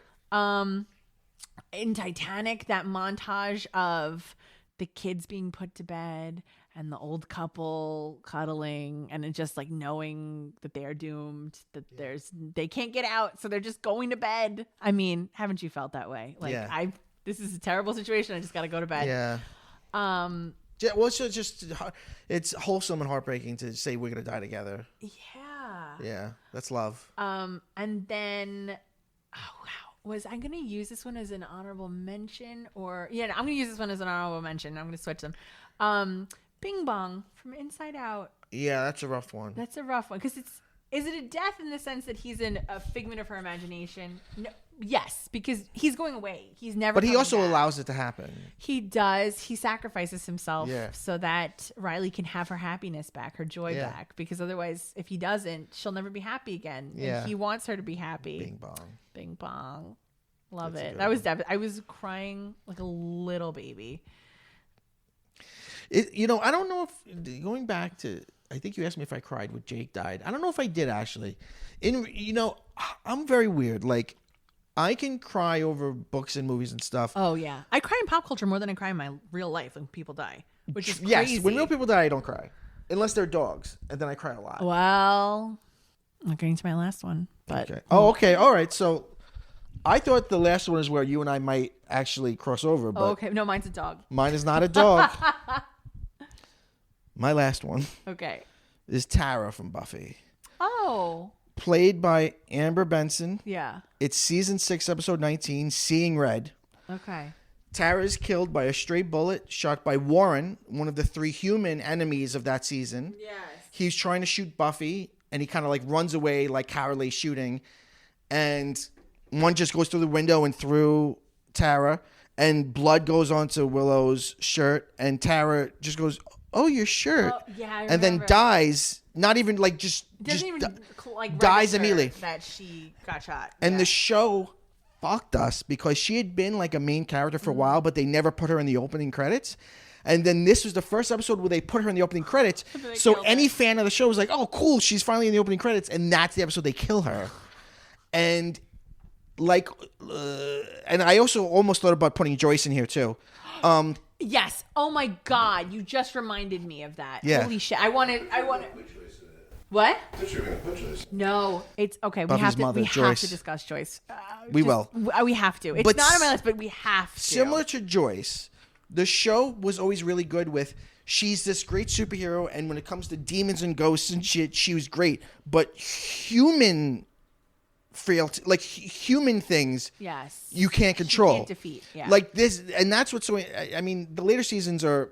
In Titanic, that montage of the kids being put to bed and the old couple cuddling and it just like knowing that they are doomed, that they can't get out, so they're just going to bed. I mean, haven't you felt that way? Like, Yeah. this is a terrible situation. I just got to go to bed. Yeah. Yeah, well, it's wholesome and heartbreaking to say we're gonna die together. Yeah. Yeah, that's love. And then, oh wow, was I gonna use this one as an honorable mention or no, I'm gonna use this one as an honorable mention. I'm gonna switch them. Bing Bong from Inside Out. Yeah, that's a rough one. That's a rough one because is it a death in the sense that he's a figment of her imagination? No, yes, because he's going away. He's never. But he coming also back. allows it to happen. He does. He sacrifices himself Yeah. so that Riley can have her happiness back, her joy Yeah. back. Because otherwise, if he doesn't, she'll never be happy again. Yeah. And he wants her to be happy. Bing bong. Bing bong. Love That's a it. good That was one. devastating. I was crying like a little baby. I don't know if going back to. I think you asked me if I cried when Jake died. I don't know if I did actually. I'm very weird. Like, I can cry over books and movies and stuff. Oh yeah, I cry in pop culture more than I cry in my real life when people die, which is crazy. Yes, when real people die, I don't cry, unless they're dogs, and then I cry a lot. Well, I'm getting to my last one, but okay. Oh, okay, all right. So, I thought the last one is where you and I might actually cross over. But okay, no, mine's a dog. Mine is not a dog. My last one. Okay. Is Tara from Buffy. Oh. Played by Amber Benson. Yeah. It's season 6, episode 19, Seeing Red. Okay. Tara is killed by a stray bullet shot by Warren, one of the 3 human enemies of that season. Yes. He's trying to shoot Buffy, and he kind of like runs away, like cowardly shooting. And one just goes through the window and through Tara, and blood goes onto Willow's shirt, and Tara just goes, "Oh, your shirt," and then dies. Not even like just dies immediately. That she got shot. And the show fucked us because she had been like a main character for a while, but they never put her in the opening credits. And then this was the first eepisode where they put her in the opening credits. So any fan of the show was like, "Oh, cool, she's finally in the opening credits," and that's the episode they kill her. And like, and I also almost thought about putting Joyce in here too. Yes. Oh my God, you just reminded me of that. Yeah. Holy shit! I wanted. What? No, it's okay. Buffy's we mother, have Joyce. to discuss Joyce. We will. We have to. It's But not on my list, but we have to. Similar to Joyce, the show was always really good with she's this great superhero, and when it comes to demons and ghosts and shit, she was great. But human frailty, like human things, yes, you can't control. She can't defeat. Yeah. Like this, and that's what's so. I mean, the later seasons are,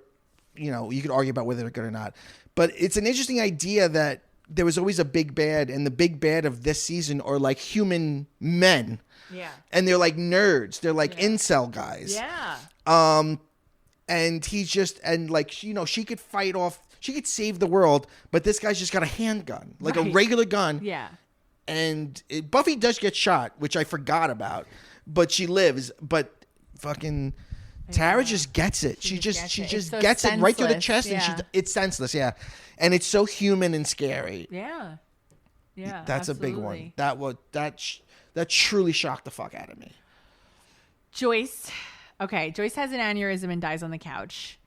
you could argue about whether they're good or not, but it's an interesting idea that there was always a big bad, and the big bad of this season are like human men. Yeah. And they're like nerds. They're like incel guys. Yeah. And he's just, and like, she could fight off, she could save the world, but this guy's just got a handgun, like a regular gun. Yeah. And Buffy does get shot, which I forgot about, but she lives. But fucking Tara just gets it. She just gets it right through the chest, and it's senseless. Yeah. And it's so human and scary. Yeah. Yeah. That's absolutely. a big one. That truly shocked the fuck out of me. Joyce. Okay. Joyce has an aneurysm and dies on the couch.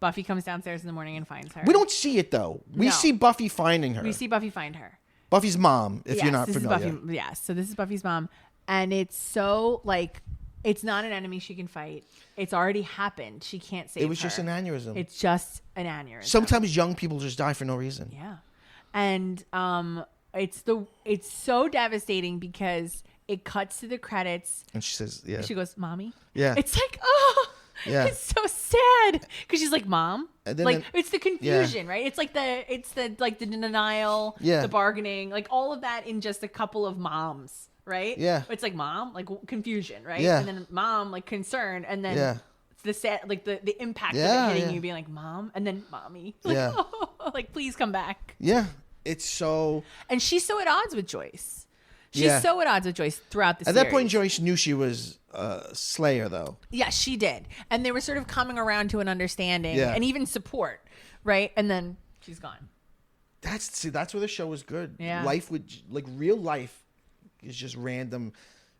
Buffy comes downstairs in the morning and finds her. We don't see it though. We see Buffy finding her. We see Buffy find her. Buffy's mom, if you're not familiar. This is Buffy, yes. So this is Buffy's mom. And it's so like, it's not an enemy she can fight. It's already happened. She can't save her. It was just an aneurysm. It's just an aneurysm. Sometimes young people just die for no reason. Yeah. And it's so devastating because it cuts to the credits. And she says, yeah. She goes, "Mommy?" Yeah. It's like, oh, yeah. It's so sad. Because she's like, "Mom?" And then, like, it's the confusion, right? It's like the denial, the bargaining, like all of that in just a couple of moms. Right? Yeah. It's like mom, like confusion, right? Yeah. And then mom, like concern, and then it's the sad, like the impact of it hitting you, being like mom, and then mommy, like, like please come back. Yeah, it's so. And she's so at odds with Joyce. She's so at odds with Joyce throughout the series. At that point, Joyce knew she was Slayer, though. Yeah, she did, and they were sort of coming around to an understanding and even support, right? And then she's gone. That's where the show was good. Yeah, life would like real life. Is just random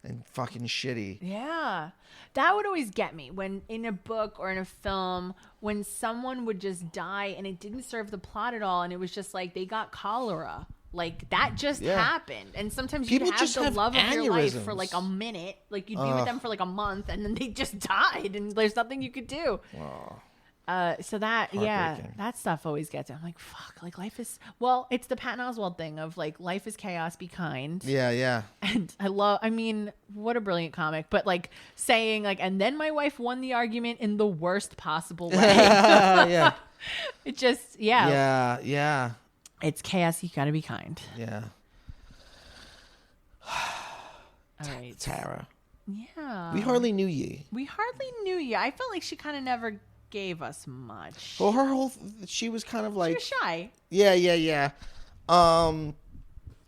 and fucking shitty. Yeah. That would always get me when in a book or in a film, when someone would just die and it didn't serve the plot at all. And it was just like they got cholera. Like that just happened. And sometimes you have the love of your life for like a minute. Like you'd be with them for like a month and then they just died and there's nothing you could do. Wow. So that, that stuff always gets it. I'm like, fuck, like life is, well, it's the Patton Oswalt thing of like, life is chaos, be kind. Yeah, yeah. And I mean, what a brilliant comic, but like saying like, and then my wife won the argument in the worst possible way. Yeah. It just, Yeah, yeah. It's chaos, you gotta be kind. Yeah. All right. Tara. Yeah. We hardly knew you. I felt like she kind of never gave us much. Well, she was kind of like... She was shy. Yeah. And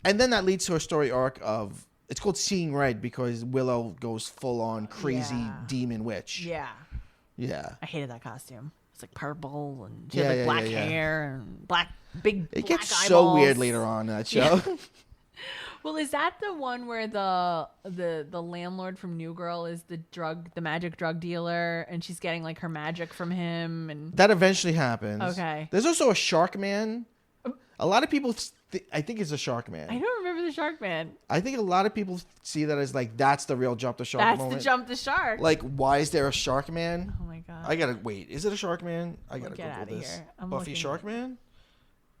then that leads to a story arc of... It's called Seeing Red because Willow goes full on crazy demon witch. Yeah. Yeah. I hated that costume. It's like purple and she had like black hair and big It black gets eyeballs. so weird later on in that show. Yeah. Well, is that the one where the landlord from New Girl is the magic drug dealer, and she's getting like her magic from him? And That eventually happens. Okay. There's also a Shark Man. A lot of people, I think it's a Shark Man. I don't remember the Shark Man. I think a lot of people see that as like that's the real jump the shark That's moment. the jump the shark. Like, why is there a Shark Man? Oh my god. I gotta wait. Is it a Shark Man? I gotta Get Google outta this. here. I'm Buffy looking. Shark Man.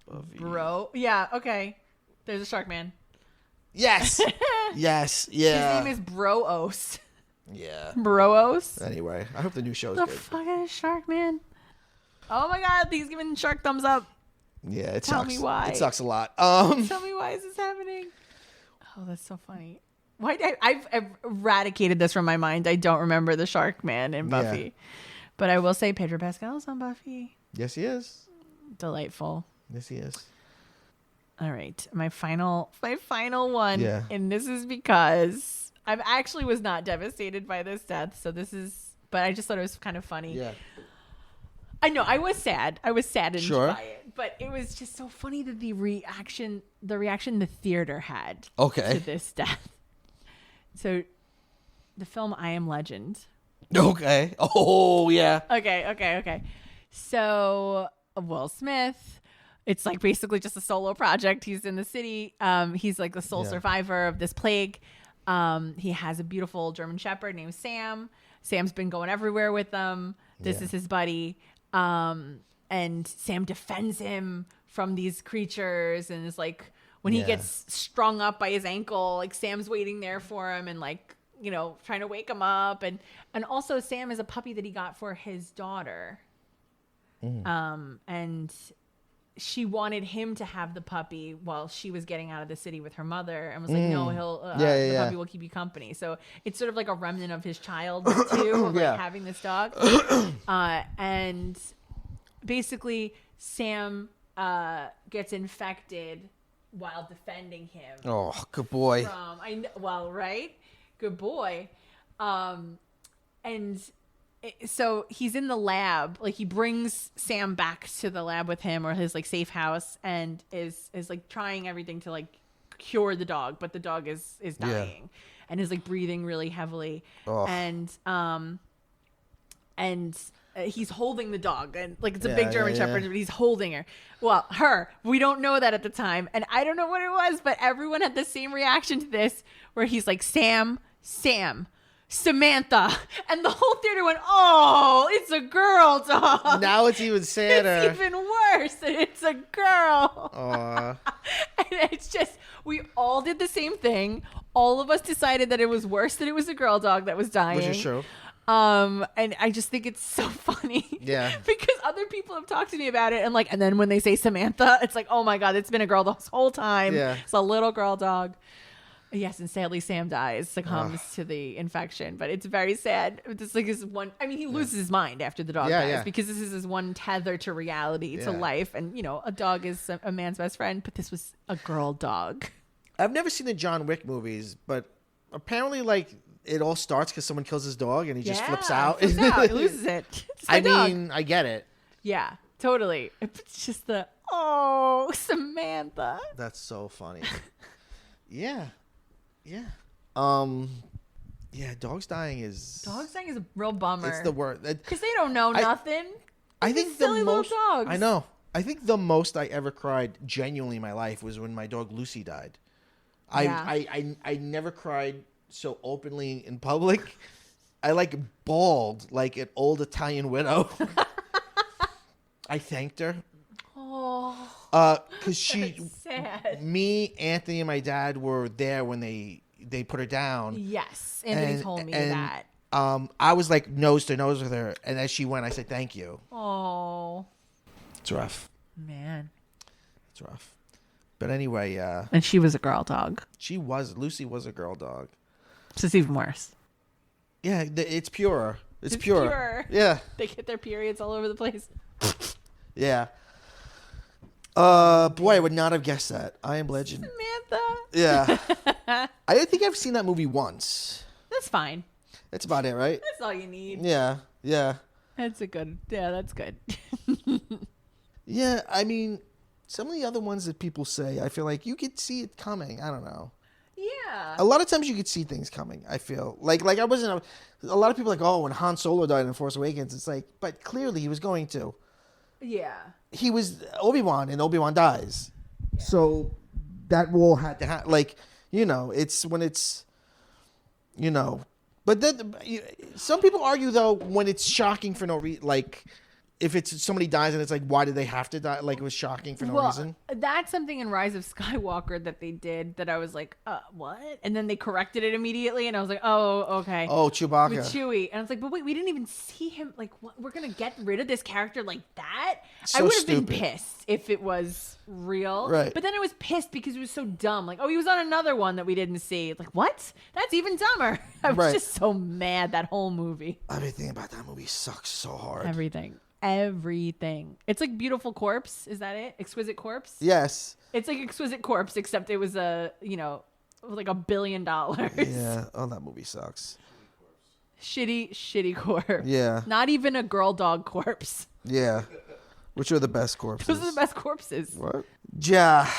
Buffy. Bro. Yeah. Okay. There's a Shark Man. Yes. Yes. Yeah. His name is Broos. Yeah. Broos. Anyway, I hope the new show's The good. fuck is Shark Man? Oh my god, he's giving Shark thumbs up. Yeah, it Tell sucks. me why. It sucks a lot. Tell me why is this happening? Oh, that's so funny. Why I've eradicated this from my mind. I don't remember the Shark Man in Buffy. Yeah. But I will say Pedro Pascal's on Buffy. Yes, he is. Delightful. Yes, he is. All right, my final one, Yeah. and this is because I actually was not devastated by this death. So but I just thought it was kind of funny. Yeah. I know I was sad. I was saddened Sure. by it, but it was just so funny that the reaction the theater had Okay. to this death. So, the film I Am Legend. Okay. Oh, yeah. Okay. So, Will Smith. It's like basically just a solo project. He's in the city. He's like the sole survivor of this plague. He has a beautiful German Shepherd named Sam. Sam's been going everywhere with them. This is his buddy. And Sam defends him from these creatures and is like, when he gets strung up by his ankle, like Sam's waiting there for him and like, you know, trying to wake him up. And also Sam is a puppy that he got for his daughter. And she wanted him to have the puppy while she was getting out of the city with her mother, and was like, no, the puppy will keep you company. So it's sort of like a remnant of his child too, of like having this dog. And basically Sam gets infected while defending him. Oh, good boy. Right? Good boy. So he's in the lab, like he brings Sam back to the lab with him, or his like safe house, and is like trying everything to like cure the dog, but the dog is dying and is like breathing really heavily. Oh. And he's holding the dog, and like it's a big German Shepherd, but he's holding her. Well, her. We don't know that at the time, and I don't know what it was, but everyone had the same reaction to this, where he's like, Sam, Samantha, and the whole theater went, oh, it's a girl dog. Now it's even sadder. It's even worse that it's a girl. Aw. And it's just, we all did the same thing. All of us decided that it was worse that it was a girl dog that was dying. Which is true. And I just think it's so funny. Yeah. Because other people have talked to me about it, and then when they say Samantha, it's like, oh my God, it's been a girl this whole time. Yeah. It's a little girl dog. Yes, and sadly Sam succumbs to the infection, but it's very sad. It's like his one. I mean, he loses his mind after the dog dies because this is his one tether to reality, to life, and you know, a dog is a man's best friend. But this was a girl dog. I've never seen the John Wick movies, but apparently, like, it all starts because someone kills his dog and he just flips out. He loses it. It's my dog. mean, I get it. Yeah, totally. It's just Samantha. That's so funny. Yeah. Dogs dying is a real bummer. It's the worst. Because they don't know nothing. I think silly the most little dogs. I know. I think the most I ever cried genuinely in my life was when my dog Lucy died. I never cried so openly in public. I like bawled like an old Italian widow. I thanked her. Oh. Because sad. me, Anthony, and my dad were there when they put her down. Yes, Anthony told me that. I was like nose to nose with her, and as she went, I said thank you. Oh, it's rough, man. It's rough, but anyway, and she was a girl dog. Lucy was a girl dog. So it's even worse. Yeah, it's pure. It's pure. Yeah, they get their periods all over the place. Yeah. Boy, I would not have guessed that. I Am Legend. Samantha. Yeah. I think I've seen that movie once. That's fine. That's about it, right? That's all you need. Yeah. That's good. Yeah, I mean, some of the other ones that people say, I feel like you could see it coming. I don't know. Yeah. A lot of times you could see things coming. I feel like I wasn't. A lot of people are like, oh, when Han Solo died in Force Awakens, it's like, but clearly he was going to. Yeah. He was Obi-Wan, and Obi-Wan dies, so that role had to happen. Like, it's when it's, but then some people argue though when it's shocking for no reason, like. If it's somebody dies and it's like, why did they have to die? Like, it was shocking for no reason. That's something in Rise of Skywalker that they did that I was like, what? And then they corrected it immediately, and I was like, oh, okay. Oh, Chewbacca. With Chewie. And I was like, but wait, we didn't even see him. Like, what? We're going to get rid of this character like that? So I would have stupid. been pissed if it was real. Right. But then I was pissed because it was so dumb. Like, oh, he was on another one that we didn't see. It's like, what? That's even dumber. I was just so mad that whole movie. Everything about that movie sucks so hard. Everything. It's like Beautiful Corpse. Is that it? Exquisite Corpse? Yes. It's like Exquisite Corpse, except it was like $1 billion. Yeah. Oh, that movie sucks. Shitty corpse. Yeah. Not even a girl dog corpse. Yeah. Which are the best corpses? Those are the best corpses. What? Yeah.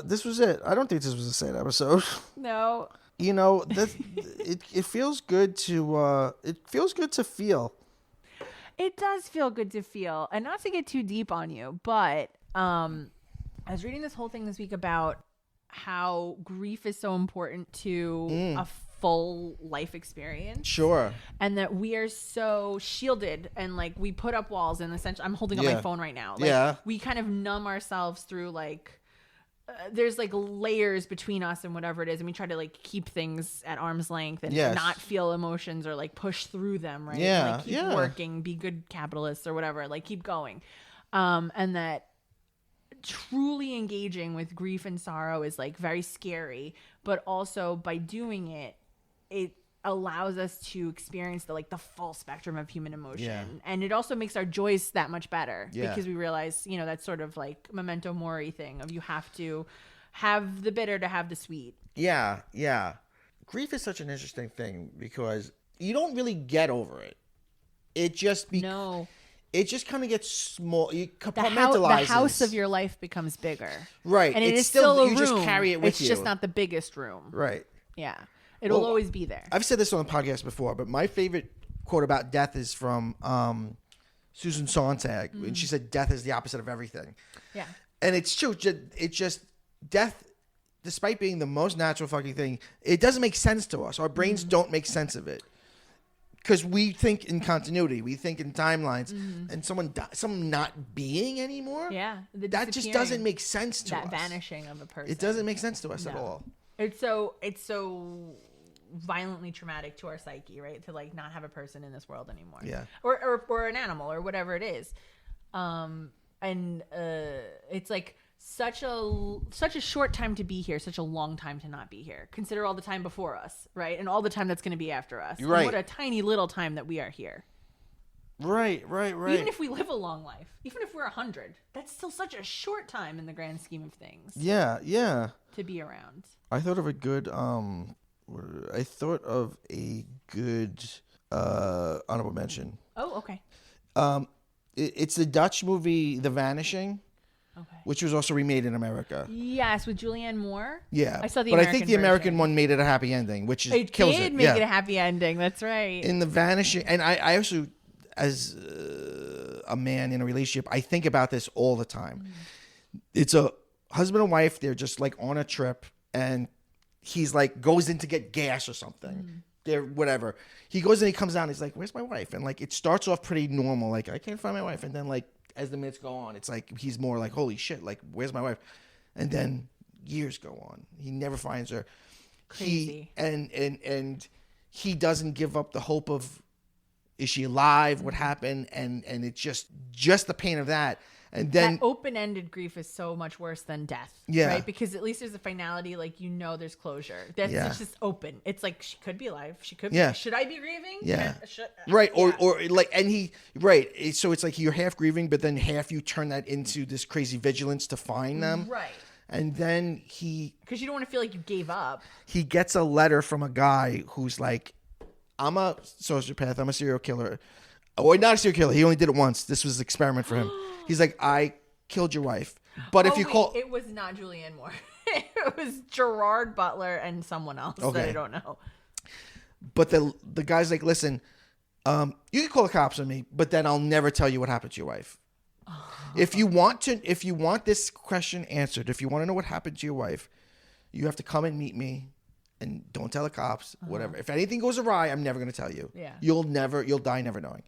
This was it. I don't think this was a sad episode. No. It feels good to feel. It does feel good to feel, and not to get too deep on you, but I was reading this whole thing this week about how grief is so important to a full life experience. Sure. And that we are so shielded, and like we put up walls in the sense. I'm holding up my phone right now. Like, we kind of numb ourselves through like. There's like layers between us and whatever it is, and we try to like keep things at arm's length and not feel emotions or like push through them, right? Yeah, And, like keep working, be good capitalists or whatever, like keep going. And that truly engaging with grief and sorrow is like very scary, but also by doing it, it allows us to experience the full spectrum of human emotion, and it also makes our joys that much better because we realize that's sort of like memento mori thing of you have to have the bitter to have the sweet. Yeah. Grief is such an interesting thing because you don't really get over it. It just it just kind of gets small. You compartmentalize. The house of your life becomes bigger, right? And it is still a room. You just carry it with it's you. It's just not the biggest room, right? Yeah. It'll always be there. I've said this on the podcast before, but my favorite quote about death is from Susan Sontag. And she said, death is the opposite of everything. Yeah. And it's true. It's just death, despite being the most natural fucking thing, it doesn't make sense to us. Our brains don't make sense of it. Because we think in continuity. We think in timelines. And someone not being anymore? Yeah. That just doesn't make sense to us. That vanishing of a person. It doesn't make sense to us at all. It's so violently traumatic to our psyche, right? To like not have a person in this world anymore. Yeah. Or an animal or whatever it is. It's like such a short time to be here, such a long time to not be here. Consider all the time before us, right? And all the time that's going to be after us. Right. And what a tiny little time that we are here. Right. Even if we live a long life, even if we're 100, that's still such a short time in the grand scheme of things. Yeah. To be around. I thought of a good honorable mention. Oh, okay. It's the Dutch movie The Vanishing, which was also remade in America. Yes, with Julianne Moore. Yeah, I saw the but American I think the American version. one made it a happy ending, which It kills did it. make it a happy ending. That's right. In The Vanishing, and I also, as a man in a relationship, I think about this all the time. It's a husband and wife. They're just like on a trip, and he's like goes in to get gas or something. They're whatever. He goes in, he comes down, he's like, where's my wife? And like it starts off pretty normal, like I can't find my wife. And then like as the minutes go on, it's like he's more like, holy shit, like where's my wife? And then years go on. He never finds her. Crazy. And he doesn't give up the hope of, is she alive? What happened? And it's just the pain of that. And then that open-ended grief is so much worse than death. Yeah. Right? Because at least there's a finality, like there's closure. Death is just open. It's like she could be alive. She could be. Should I be grieving? Yeah. Right. Or like, and he, right. So it's like you're half grieving, but then half you turn that into this crazy vigilance to find them. Right. And then because you don't want to feel like you gave up. He gets a letter from a guy who's like, I'm a sociopath. I'm a serial killer. Oh, not a serial killer. He only did it once. This was an experiment for him. He's like, I killed your wife. But if you call... It was not Julianne Moore. It was Gerard Butler and someone else that I don't know. But the guy's like, listen, you can call the cops on me, but then I'll never tell you what happened to your wife. If you want this question answered, if you want to know what happened to your wife, you have to come and meet me. And don't tell the cops, whatever. If anything goes awry, I'm never going to tell you. Yeah. You'll die never knowing.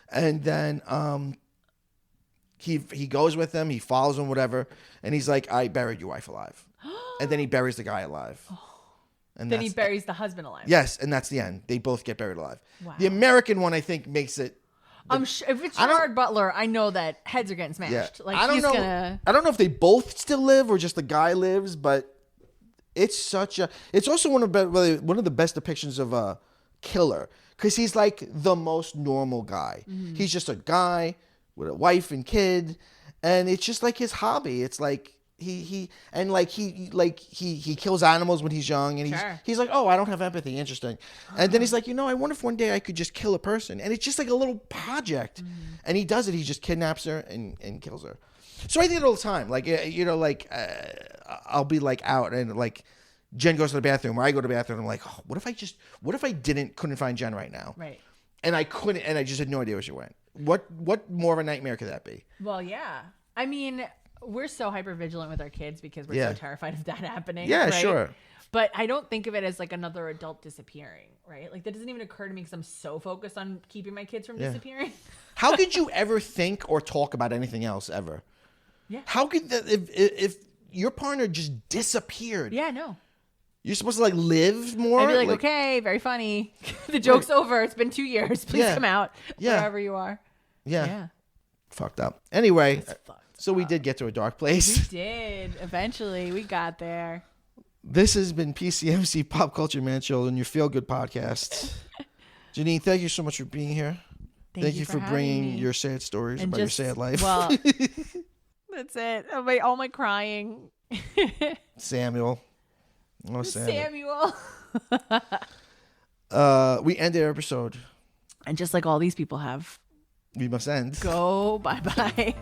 And then he goes with them. He follows him, whatever. And he's like, I buried your wife alive. And then he buries the guy alive. And then he buries the husband alive. Yes, and that's the end. They both get buried alive. Wow. The American one, I think, makes it... I'm sure if it's Gerard Butler, I know that heads are getting smashed. Yeah. Like, I don't know. I don't know if they both still live or just the guy lives, but... It's also one of the best depictions of a killer because he's like the most normal guy. Mm-hmm. He's just a guy with a wife and kid, and it's just like his hobby. It's like he kills animals when he's young, and he's like, oh, I don't have empathy. Interesting. And then he's like, I wonder if one day I could just kill a person, and it's just like a little project. Mm-hmm. And he does it. He just kidnaps her and kills her. So I do it all the time. Like, I'll be like out and like Jen goes to the bathroom or I go to the bathroom and I'm like, oh, what if I couldn't find Jen right now? Right. And I couldn't, and I just had no idea where she went. What more of a nightmare could that be? Well, yeah. I mean, we're so hyper vigilant with our kids because we're so terrified of that happening. Yeah, right? sure. But I don't think of it as like another adult disappearing, right? Like that doesn't even occur to me because I'm so focused on keeping my kids from disappearing. How could you ever think or talk about anything else ever? Yeah. How could that if your partner just disappeared? Yeah, no. You're supposed to like live more. I'd be like, okay, very funny. The joke's over. It's been 2 years. Please come out wherever you are. Yeah. Fucked up. Anyway, we did get to a dark place. We did. Eventually, we got there. This has been PCMC Pop Culture Man Show and your Feel Good podcast. Janine, thank you so much for being here. Thank you for bringing your sad stories about your sad life. Well. That's it. All my crying. Samuel. Oh, Samuel. We ended our episode. And just like all these people have. We must end. Go bye-bye.